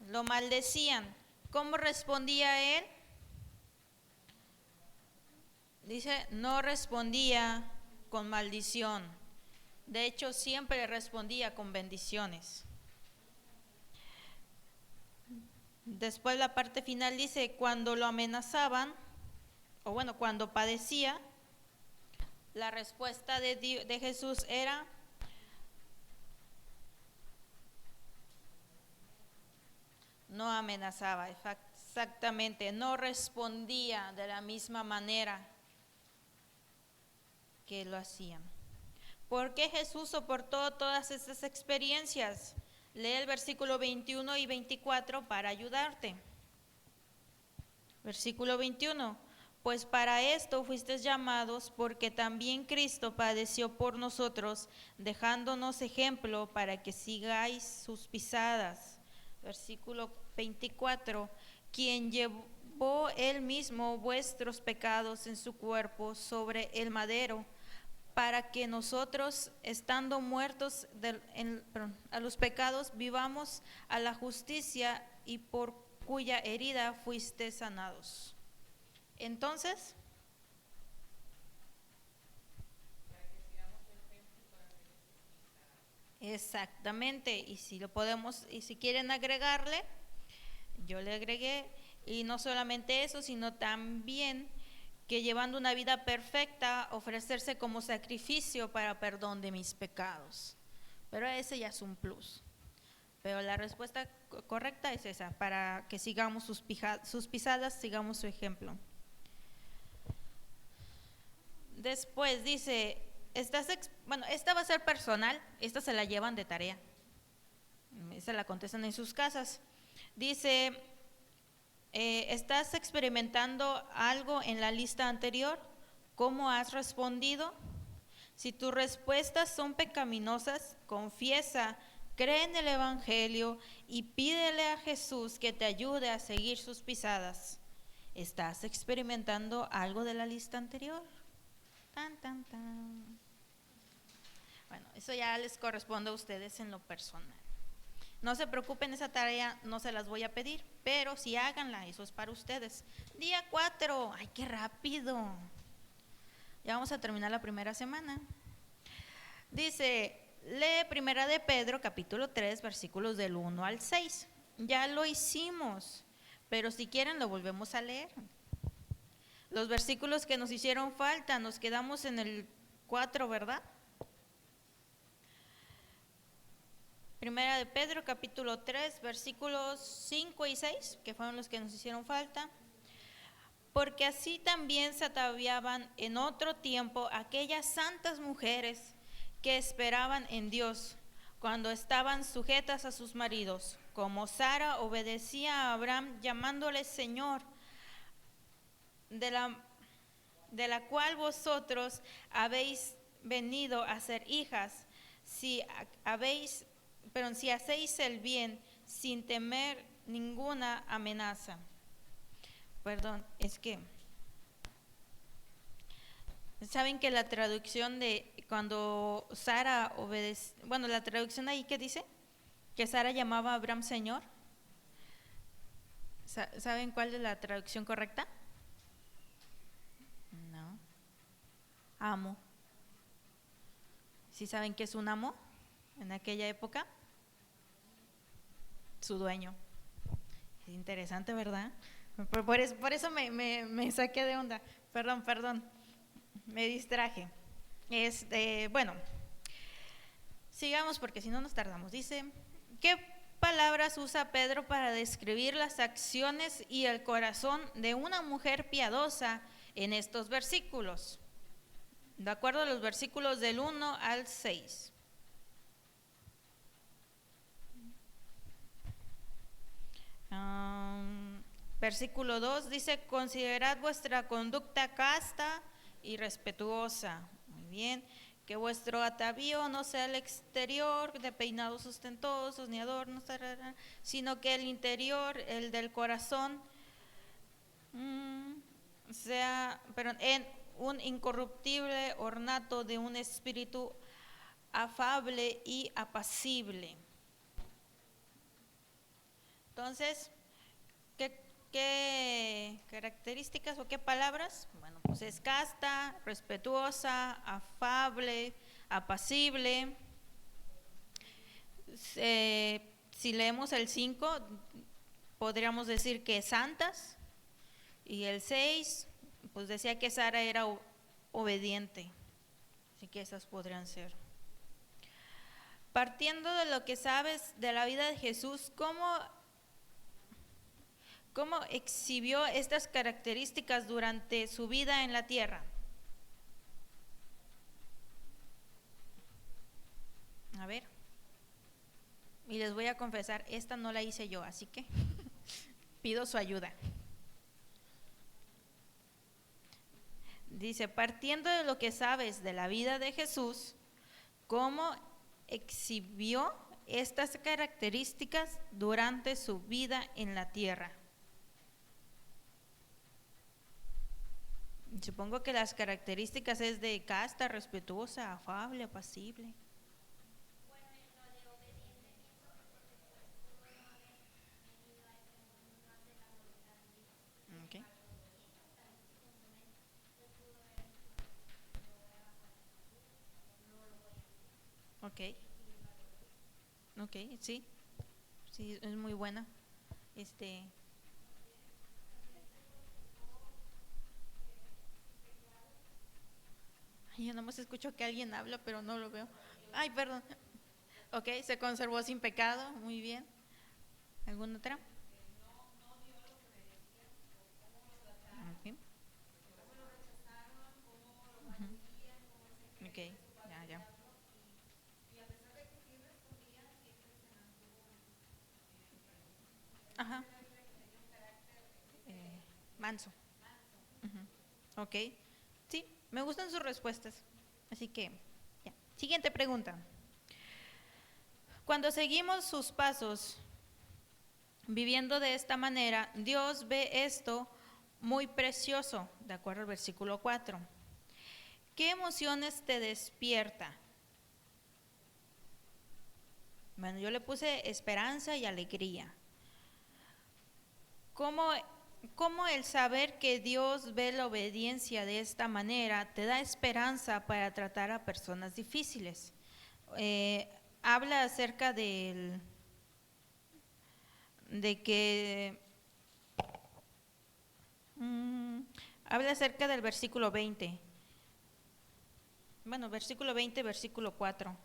Lo maldecían. ¿Cómo respondía él? Dice, no respondía con maldición. De hecho, siempre respondía con bendiciones. Después la parte final dice, cuando lo amenazaban, o bueno, cuando padecía, la respuesta de Jesús era, no amenazaba, exactamente, no respondía de la misma manera que lo hacían. ¿Por qué Jesús soportó todas estas experiencias? Lee el versículo 21 y 24 para ayudarte. Versículo 21. Pues para esto fuisteis llamados, porque también Cristo padeció por nosotros, dejándonos ejemplo para que sigáis sus pisadas. Versículo 24. Quien llevó él mismo vuestros pecados en su cuerpo sobre el madero, para que nosotros, estando muertos a los pecados, vivamos a la justicia, y por cuya herida fuiste sanados. Entonces, exactamente, y si lo podemos, y si quieren agregarle, yo le agregué, y no solamente eso, sino también que llevando una vida perfecta, ofrecerse como sacrificio para perdón de mis pecados. Pero ese ya es un plus. Pero la respuesta correcta es esa, para que sigamos sus pisadas, sigamos su ejemplo. Después dice, esta va a ser personal, esta se la llevan de tarea, esta la contestan en sus casas. Dice, ¿estás experimentando algo en la lista anterior? ¿Cómo has respondido? Si tus respuestas son pecaminosas, confiesa, cree en el Evangelio y pídele a Jesús que te ayude a seguir sus pisadas. ¿Estás experimentando algo de la lista anterior? Tan, tan, tan. Bueno, eso ya les corresponde a ustedes en lo personal. No se preocupen, esa tarea no se las voy a pedir, pero sí háganla, eso es para ustedes. Día 4, ¡ay, qué rápido! Ya vamos a terminar la primera semana. Dice, lee Primera de Pedro, capítulo 3, versículos del 1 al 6. Ya lo hicimos, pero si quieren lo volvemos a leer. Los versículos que nos hicieron falta, nos quedamos en el 4, ¿verdad? Primera de Pedro, capítulo 3, versículos 5 y 6, que fueron los que nos hicieron falta. Porque así también se ataviaban en otro tiempo aquellas santas mujeres que esperaban en Dios, cuando estaban sujetas a sus maridos, como Sara obedecía a Abraham, llamándole Señor, de la cual vosotros habéis venido a ser hijas, si hacéis el bien sin temer ninguna amenaza. Perdón, es que saben que la traducción de cuando Sara obedece, bueno, la traducción ahí que dice que Sara llamaba a Abraham Señor, ¿saben cuál es la traducción correcta? No. Amo. ¿Sí saben qué es un amo en aquella época? Su dueño. Es interesante, ¿verdad? Por eso me saqué de onda. Perdón, me distraje. Bueno, sigamos porque si no nos tardamos. Dice, ¿qué palabras usa Pedro para describir las acciones y el corazón de una mujer piadosa en estos versículos? De acuerdo a los versículos del 1 al 6. Versículo 2 dice, considerad vuestra conducta casta y respetuosa. Muy bien. Que vuestro atavío no sea el exterior de peinados ostentosos ni adornos, sino que el interior, el del corazón, sea en un incorruptible ornato de un espíritu afable y apacible. Entonces, ¿qué características o qué palabras? Bueno, pues es casta, respetuosa, afable, apacible. Si leemos el 5, podríamos decir que santas. Y el 6, pues decía que Sara era obediente. Así que esas podrían ser. Partiendo de lo que sabes de la vida de Jesús, ¿cómo exhibió estas características durante su vida en la tierra? A ver. Y les voy a confesar, esta no la hice yo, así que pido su ayuda. Dice, partiendo de lo que sabes de la vida de Jesús, ¿cómo exhibió estas características durante su vida en la tierra? Supongo que las características es de casta, respetuosa, afable, apacible. Okay. Ok, ok, sí, sí, es muy buena. Este, yo nomás escucho que alguien habla, pero no lo veo. Ay, perdón. Ok, se conservó sin pecado, muy bien. ¿Alguna otra? Ok, ok, ya, ya. Ajá, manso. Ujú. Ok, sí, me gustan sus respuestas. Así que, ya. Siguiente pregunta. Cuando seguimos sus pasos, viviendo de esta manera, Dios ve esto muy precioso, de acuerdo al versículo 4. ¿Qué emociones te despierta? Bueno, yo le puse esperanza y alegría. ¿Cómo, cómo el saber que Dios ve la obediencia de esta manera te da esperanza para tratar a personas difíciles? Habla acerca de que habla acerca del versículo 20. Bueno, versículo 20, versículo 4.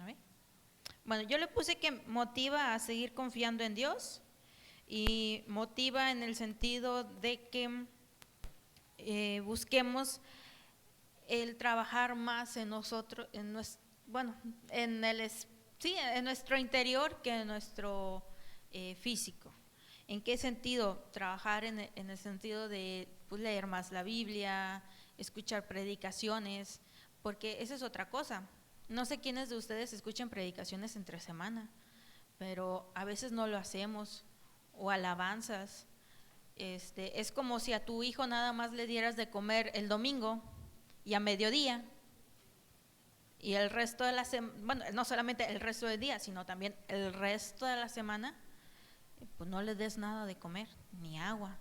A ver. Bueno, yo le puse que motiva a seguir confiando en Dios y motiva en el sentido de que busquemos el trabajar más en nosotros, en nuestro, bueno, en el, sí, en nuestro interior que en nuestro físico. ¿En qué sentido? Trabajar en el sentido de pues, leer más la Biblia, escuchar predicaciones, porque esa es otra cosa. No sé quiénes de ustedes escuchan predicaciones entre semana, pero a veces no lo hacemos, o alabanzas. Es como si a tu hijo nada más le dieras de comer el domingo y a mediodía, y el resto de la semana, bueno, no solamente el resto del día, sino también el resto de la semana, pues no le des nada de comer, ni agua.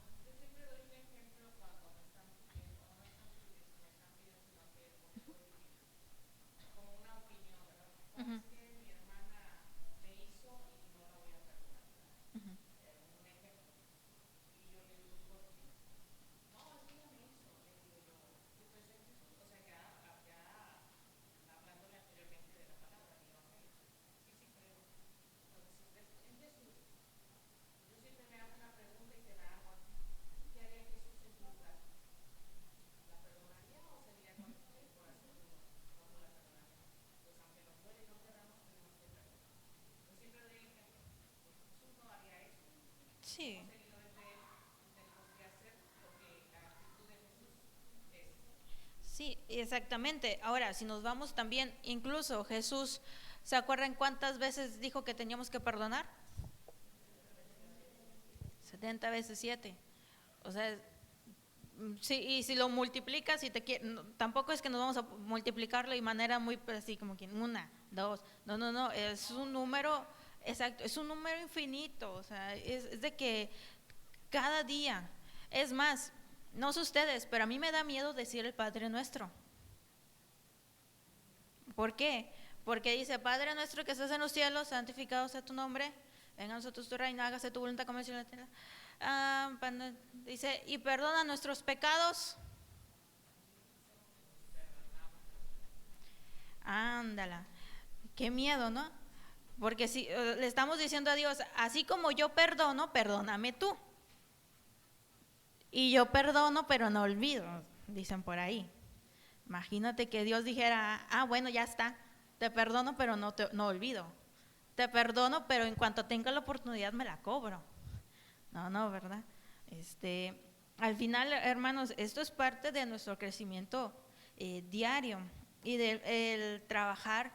Ujú, ujú, sí, sí, exactamente. Ahora, si nos vamos también, incluso Jesús, ¿se acuerdan cuántas veces dijo que teníamos que perdonar? 70 veces 7. O sea, sí, y si lo multiplicas, si te tampoco es que nos vamos a multiplicarlo de manera muy pues, así como que una, dos, no, no, no, es un número, exacto, es un número infinito, o sea, es de que cada día, es más, no sé ustedes, pero a mí me da miedo decir el Padre Nuestro. ¿Por qué? Porque dice, Padre Nuestro que estás en los cielos, santificado sea tu nombre, venga a nosotros tu reino, hágase tu voluntad como en la tierra. Dice, y perdona nuestros pecados. Ándala, qué miedo, ¿no? Porque si le estamos diciendo a Dios, así como yo perdono, perdóname tú. Y yo perdono, pero no olvido, dicen por ahí. Imagínate que Dios dijera, bueno, ya está, te perdono, pero no olvido. Te perdono, pero en cuanto tenga la oportunidad me la cobro. No, ¿verdad? Al final, hermanos, esto es parte de nuestro crecimiento diario y del trabajar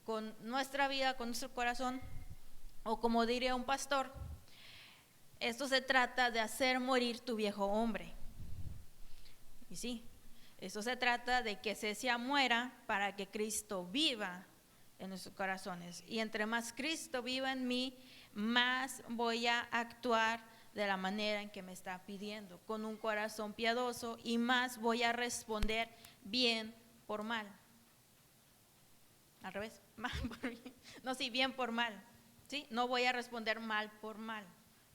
con nuestra vida, con nuestro corazón, o como diría un pastor, esto se trata de hacer morir tu viejo hombre. Y sí, esto se trata de que Cecia muera para que Cristo viva en nuestros corazones. Y entre más Cristo viva en mí, más voy a actuar de la manera en que me está pidiendo, con un corazón piadoso, y más voy a responder bien por mal. Al revés, mal por bien. No, sí, bien por mal. ¿Sí? No voy a responder mal por mal.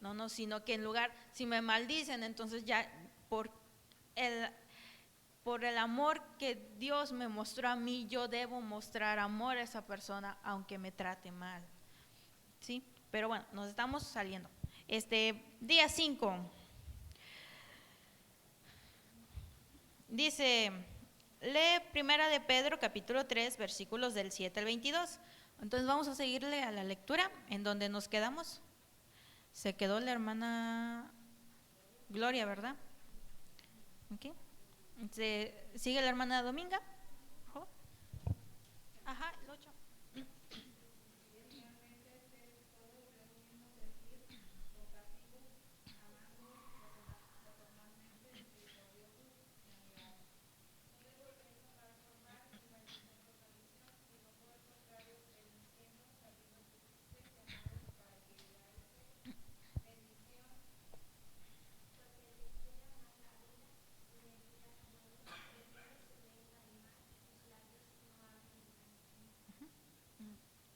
No, sino que en lugar, si me maldicen, entonces ya por el amor que Dios me mostró a mí, yo debo mostrar amor a esa persona, aunque me trate mal. ¿Sí? Pero bueno, nos estamos saliendo. Día 5. Dice, lee Primera de Pedro, capítulo 3, versículos del 7 al 22. Entonces vamos a seguirle a la lectura en donde nos quedamos. Se quedó la hermana Gloria, ¿verdad? ¿Okay? ¿Sigue la hermana Dominga? Ajá, el 8. Uh-huh.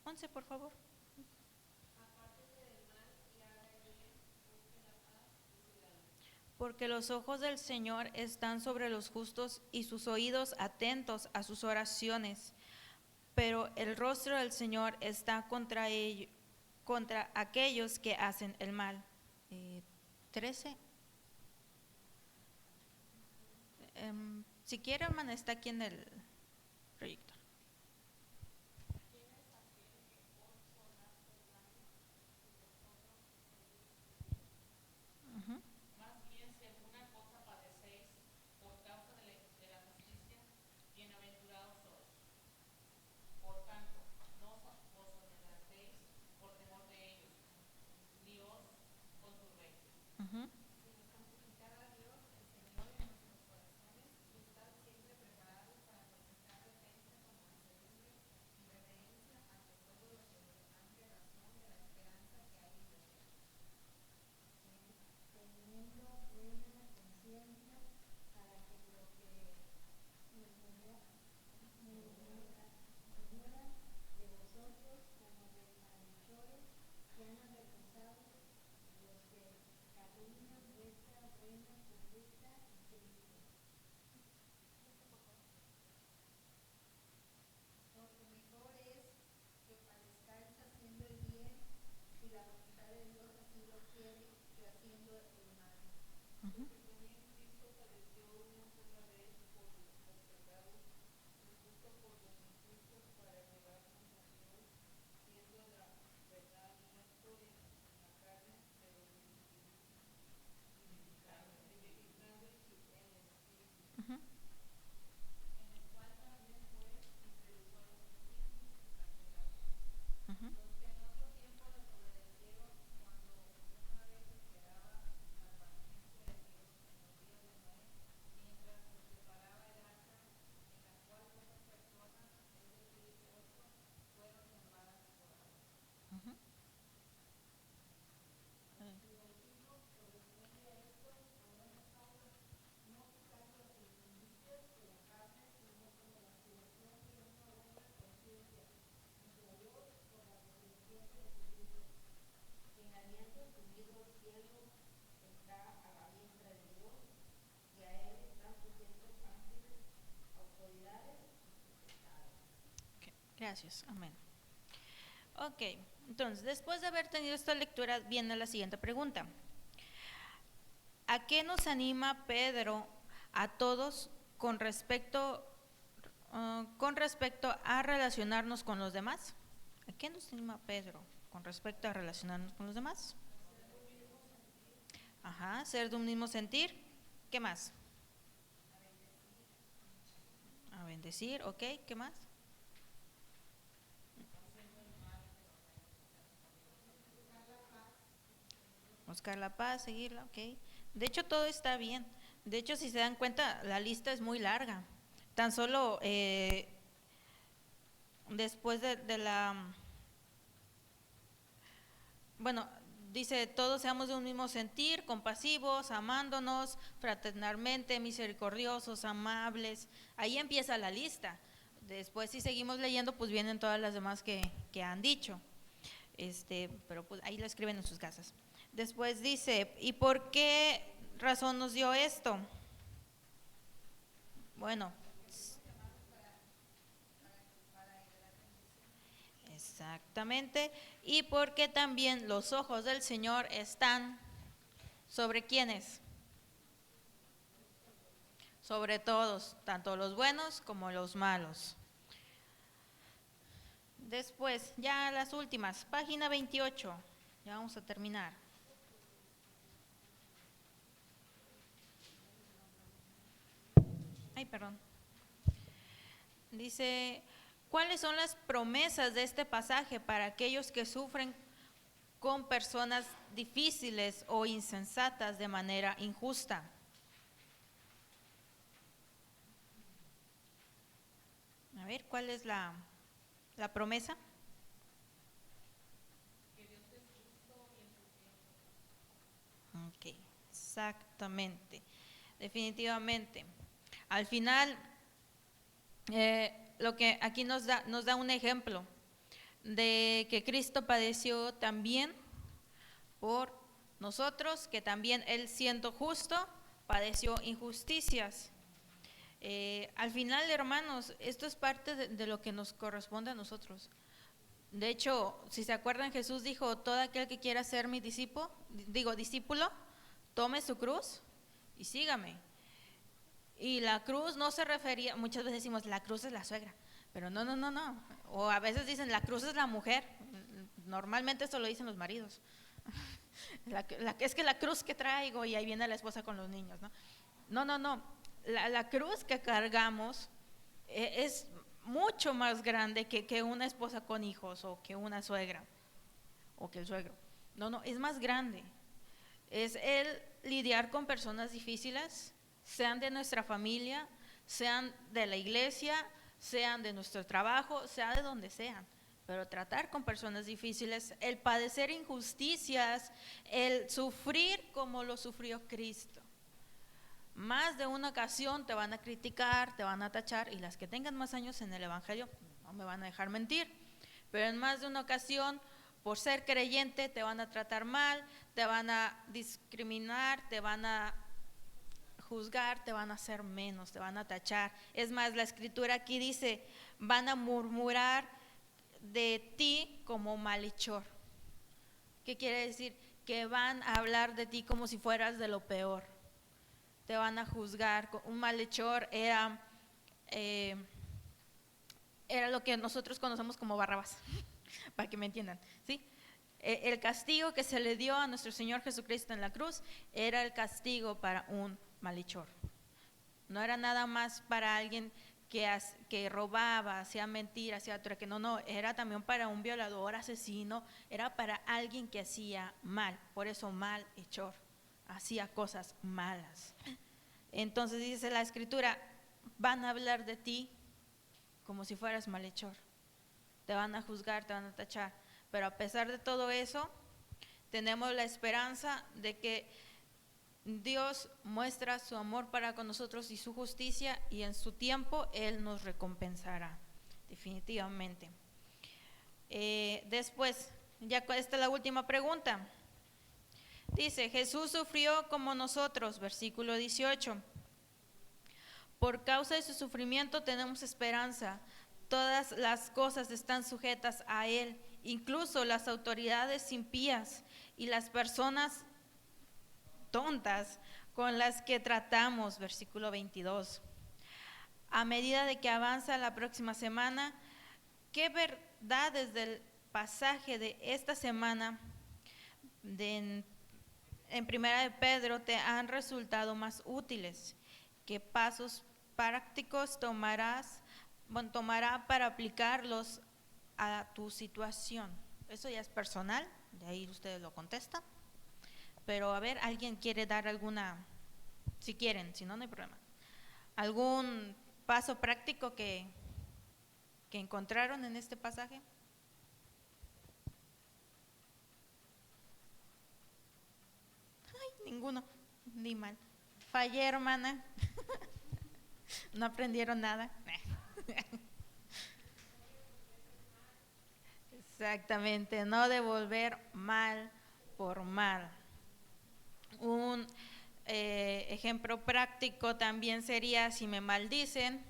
11, por favor. Porque los ojos del Señor están sobre los justos y sus oídos atentos a sus oraciones. Pero el rostro del Señor está contra aquellos que hacen el mal. 13. Si quiere, hermana, está aquí en el proyector. Uh-huh. Uh-huh. Uh-huh. Uh-huh. Uh-huh. Uh-huh. Okay. Gracias, amén. Ok, entonces después de haber tenido esta lectura viene la siguiente pregunta. ¿A qué nos anima Pedro a todos con respecto a relacionarnos con los demás? ¿A qué nos anima Pedro con respecto a relacionarnos con los demás? Ajá, ser de un mismo sentir. ¿Qué más? A bendecir, ok, ¿qué más? Buscar la paz, seguirla, ok. De hecho, todo está bien. De hecho, si se dan cuenta, la lista es muy larga. Tan solo después de la... Bueno, dice, todos seamos de un mismo sentir, compasivos, amándonos, fraternalmente, misericordiosos, amables. Ahí empieza la lista. Después, si seguimos leyendo, pues vienen todas las demás que han dicho. Pero pues ahí lo escriben en sus casas. Después dice, ¿y por qué razón nos dio esto? Bueno, exactamente. Y porque también los ojos del Señor están sobre quiénes, sobre todos, tanto los buenos como los malos. Después, ya las últimas, página 28, ya vamos a terminar. Ay, perdón. Dice, ¿cuáles son las promesas de este pasaje para aquellos que sufren con personas difíciles o insensatas de manera injusta? A ver, ¿cuál es la promesa? Ok, exactamente, definitivamente. Al final, lo que aquí nos da un ejemplo de que Cristo padeció también por nosotros, que también Él siendo justo padeció injusticias. Al final, hermanos, esto es parte de lo que nos corresponde a nosotros. De hecho, si se acuerdan, Jesús dijo, todo aquel que quiera ser mi discípulo, tome su cruz y sígame. Y la cruz no se refería, muchas veces decimos, la cruz es la suegra, pero no. O a veces dicen, la cruz es la mujer. Normalmente eso lo dicen los maridos. Es que la cruz que traigo, y ahí viene la esposa con los niños, ¿no? No. La cruz que cargamos es mucho más grande que una esposa con hijos, o que una suegra, o que el suegro. No, es más grande. Es el lidiar con personas difíciles, sean de nuestra familia, sean de la iglesia, sean de nuestro trabajo, sea de donde sean. Pero tratar con personas difíciles, el padecer injusticias, el sufrir como lo sufrió Cristo. Más de una ocasión te van a criticar, te van a tachar, y las que tengan más años en el Evangelio no me van a dejar mentir, pero en más de una ocasión, por ser creyente, te van a tratar mal, te van a discriminar, te van a juzgar, te van a hacer menos, te van a tachar. Es más, la escritura aquí dice, van a murmurar de ti como malhechor. ¿Qué quiere decir? Que van a hablar de ti como si fueras de lo peor. Te van a juzgar. Un malhechor era lo que nosotros conocemos como Barrabás, para que me entiendan, ¿sí? El castigo que se le dio a nuestro Señor Jesucristo en la cruz era el castigo para un malhechor. No era nada más para alguien que robaba, hacía mentira, hacía trueque, no, era también para un violador, asesino, era para alguien que hacía mal, por eso malhechor, hacía cosas malas. Entonces dice la escritura, van a hablar de ti como si fueras malhechor, te van a juzgar, te van a tachar, pero a pesar de todo eso, tenemos la esperanza de que Dios muestra su amor para con nosotros y su justicia, y en su tiempo Él nos recompensará, definitivamente. Después, ya esta es la última pregunta. Dice, Jesús sufrió como nosotros, versículo 18. Por causa de su sufrimiento tenemos esperanza. Todas las cosas están sujetas a Él, incluso las autoridades impías y las personas tontas, con las que tratamos, versículo 22. A medida de que avanza la próxima semana, ¿qué verdades del pasaje de esta semana en Primera de Pedro te han resultado más útiles? ¿Qué pasos prácticos tomará para aplicarlos a tu situación? Eso ya es personal, de ahí ustedes lo contestan. Pero a ver, ¿alguien quiere dar alguna? Si quieren, si no, no hay problema. ¿Algún paso práctico que encontraron en este pasaje? Ay, ninguno, ni mal. Fallé, hermana. No aprendieron nada. Exactamente, no devolver mal por mal. Un ejemplo práctico también sería, si me maldicen,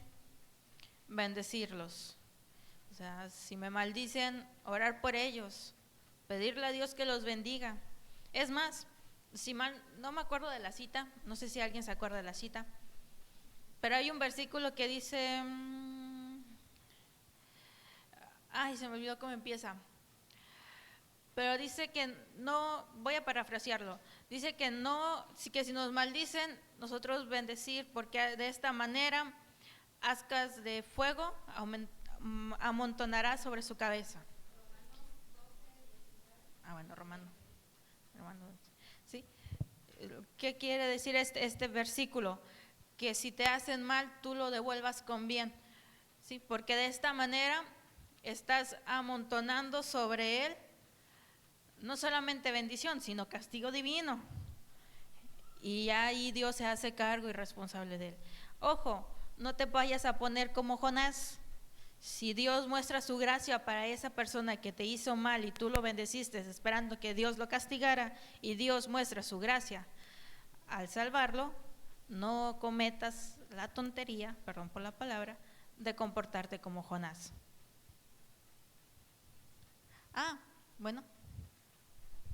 bendecirlos. O sea, si me maldicen, orar por ellos, pedirle a Dios que los bendiga. Es más, no me acuerdo de la cita, no sé si alguien se acuerda de la cita, pero hay un versículo que dice, ay, se me olvidó cómo empieza, pero dice que no, voy a parafrasearlo, dice que no, que si nos maldicen, nosotros bendecir, porque de esta manera ascas de fuego amontonará sobre su cabeza. Bueno, Romano, ¿sí? ¿Qué quiere decir este versículo? Que si te hacen mal, tú lo devuelvas con bien, ¿sí? Porque de esta manera estás amontonando sobre él no solamente bendición, sino castigo divino. Y ahí Dios se hace cargo y responsable de él. Ojo, no te vayas a poner como Jonás. Si Dios muestra su gracia para esa persona que te hizo mal y tú lo bendeciste esperando que Dios lo castigara, y Dios muestra su gracia al salvarlo, no cometas la tontería, perdón por la palabra, de comportarte como Jonás. Bueno,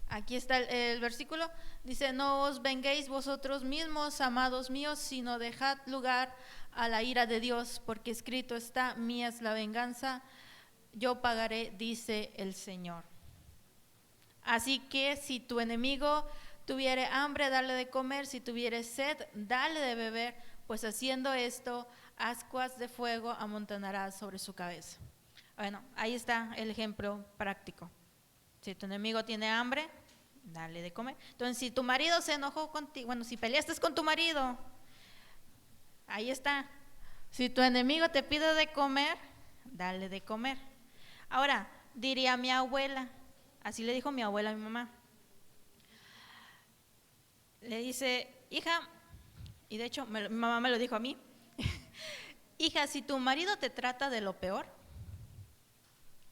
aquí está el versículo, dice, no os venguéis vosotros mismos, amados míos, sino dejad lugar a la ira de Dios, porque escrito está, mía es la venganza, yo pagaré, dice el Señor. Así que si tu enemigo tuviere hambre, dale de comer, si tuviere sed, dale de beber, pues haciendo esto, ascuas de fuego amontonarás sobre su cabeza. Bueno, ahí está el ejemplo práctico. Si tu enemigo tiene hambre, dale de comer. Entonces, si tu marido se enojó contigo, bueno, si peleaste con tu marido, ahí está. Si tu enemigo te pide de comer, dale de comer. Ahora, diría mi abuela, así le dijo mi abuela a mi mamá. Le dice, hija, y de hecho mi mamá me lo dijo a mí, hija, si tu marido te trata de lo peor,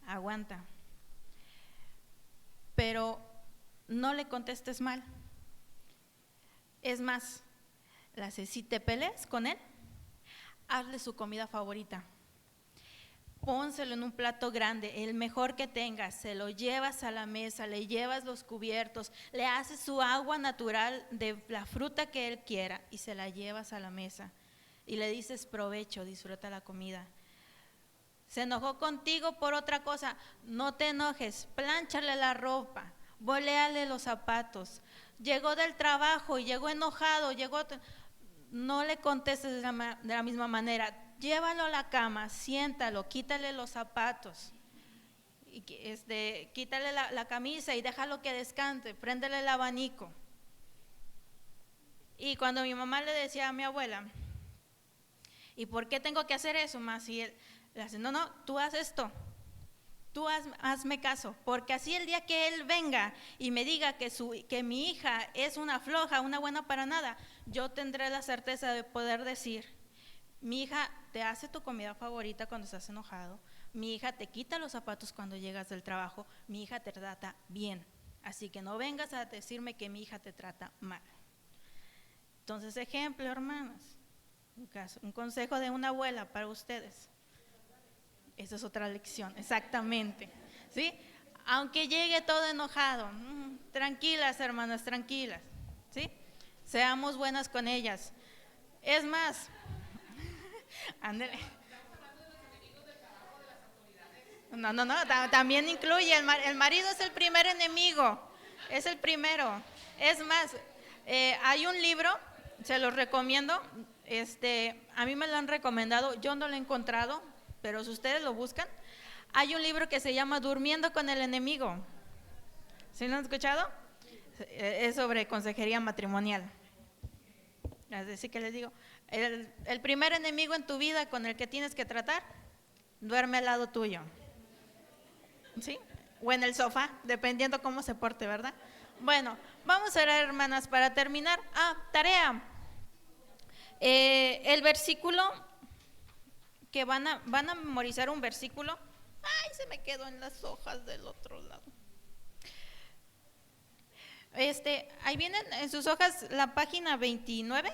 aguanta, pero no le contestes mal. Es más, si te peleas con él, hazle su comida favorita. Pónselo en un plato grande, el mejor que tengas, se lo llevas a la mesa, le llevas los cubiertos, le haces su agua natural de la fruta que él quiera y se la llevas a la mesa y le dices provecho, disfruta la comida. Se enojó contigo por otra cosa, no te enojes, plánchale la ropa, boléale los zapatos. Llegó del trabajo y llegó enojado, no le contestes de la misma manera. Llévalo a la cama, siéntalo, quítale los zapatos, quítale la camisa y déjalo que descanse, préndele el abanico. Y cuando mi mamá le decía a mi abuela, ¿y por qué tengo que hacer eso, más? Y él le dice, no, tú haz esto, tú hazme caso, porque así el día que él venga y me diga que mi hija es una floja, una buena para nada, yo tendré la certeza de poder decir, mi hija te hace tu comida favorita cuando estás enojado, mi hija te quita los zapatos cuando llegas del trabajo, mi hija te trata bien, así que no vengas a decirme que mi hija te trata mal. Entonces, ejemplo, hermanas, un consejo de una abuela para ustedes. Esa es otra lección, exactamente, ¿sí? Aunque llegue todo enojado, tranquilas, hermanas, tranquilas, ¿sí? Seamos buenas con ellas. Es más, ándele. No, también incluye, el marido es el primer enemigo, es el primero. Es más, hay un libro, se los recomiendo, a mí me lo han recomendado, yo no lo he encontrado, pero si ustedes lo buscan, hay un libro que se llama Durmiendo con el enemigo. ¿Sí lo han escuchado? Es sobre consejería matrimonial. Así que les digo, el primer enemigo en tu vida con el que tienes que tratar, duerme al lado tuyo. ¿Sí? O en el sofá, dependiendo cómo se porte, ¿verdad? Bueno, vamos a orar, hermanas, para terminar. Tarea. El versículo que van a memorizar un versículo. Ay, se me quedó en las hojas del otro lado. Ahí vienen en sus hojas la página 29.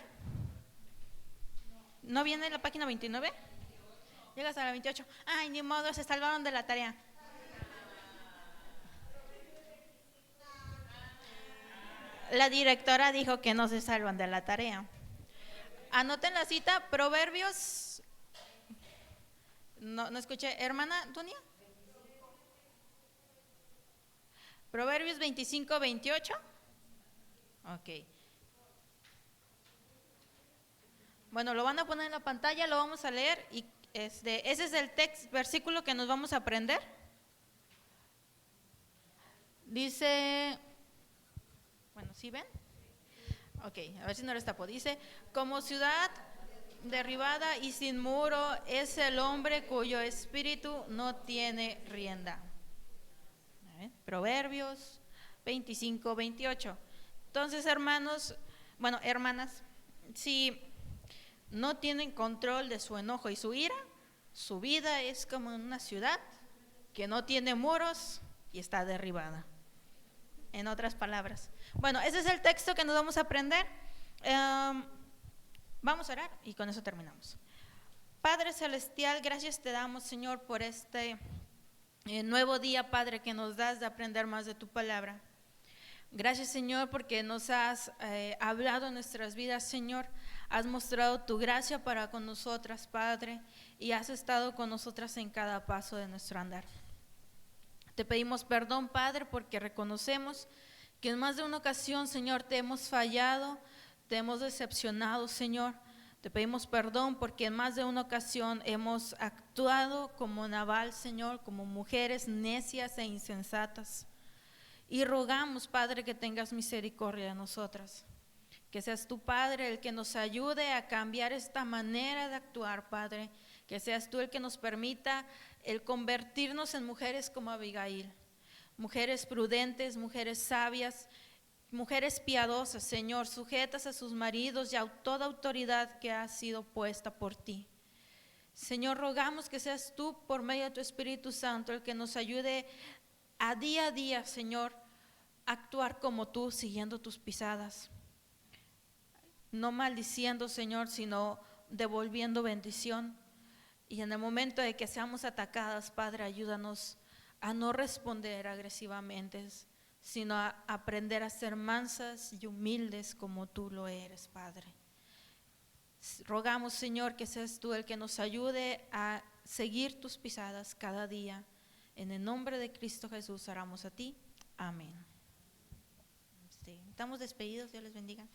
¿No viene la página 29? Llegas a la 28. Ay, ni modo, se salvaron de la tarea. La directora dijo que no se salvan de la tarea. Anoten la cita, Proverbios. No escuché, hermana Antonia. Proverbios 25, 28. Ok. Bueno, lo van a poner en la pantalla, lo vamos a leer y ese es el versículo que nos vamos a aprender. Dice, bueno, ¿sí ven? Ok, a ver si no les tapo. Dice, como ciudad derribada y sin muro es el hombre cuyo espíritu no tiene rienda. Proverbios 25, 28. Entonces, hermanos, bueno, hermanas, si no tienen control de su enojo y su ira, su vida es como una ciudad que no tiene muros y está derribada. En otras palabras. Bueno, ese es el texto que nos vamos a aprender. Vamos a orar y con eso terminamos. Padre Celestial, gracias te damos, Señor, por este nuevo día, Padre, que nos das de aprender más de tu palabra. Gracias, Señor, porque nos has hablado en nuestras vidas, Señor. Has mostrado tu gracia para con nosotras, Padre, y has estado con nosotras en cada paso de nuestro andar. Te pedimos perdón, Padre, porque reconocemos que en más de una ocasión, Señor, te hemos fallado, te hemos decepcionado, Señor. Te pedimos perdón porque en más de una ocasión hemos actuado como Nabal, Señor, como mujeres necias e insensatas. Y rogamos, Padre, que tengas misericordia de nosotras. Que seas tú, Padre, el que nos ayude a cambiar esta manera de actuar, Padre. Que seas tú el que nos permita el convertirnos en mujeres como Abigail. Mujeres prudentes, mujeres sabias, mujeres piadosas, Señor, sujetas a sus maridos y a toda autoridad que ha sido puesta por ti. Señor, rogamos que seas tú, por medio de tu Espíritu Santo, el que nos ayude a día, Señor, a actuar como tú, siguiendo tus pisadas. No maldiciendo, Señor, sino devolviendo bendición. Y en el momento de que seamos atacadas, Padre, ayúdanos a no responder agresivamente, sino a aprender a ser mansas y humildes como tú lo eres, Padre. Rogamos, Señor, que seas tú el que nos ayude a seguir tus pisadas cada día. En el nombre de Cristo Jesús oramos a ti. Amén. Estamos despedidos, Dios les bendiga.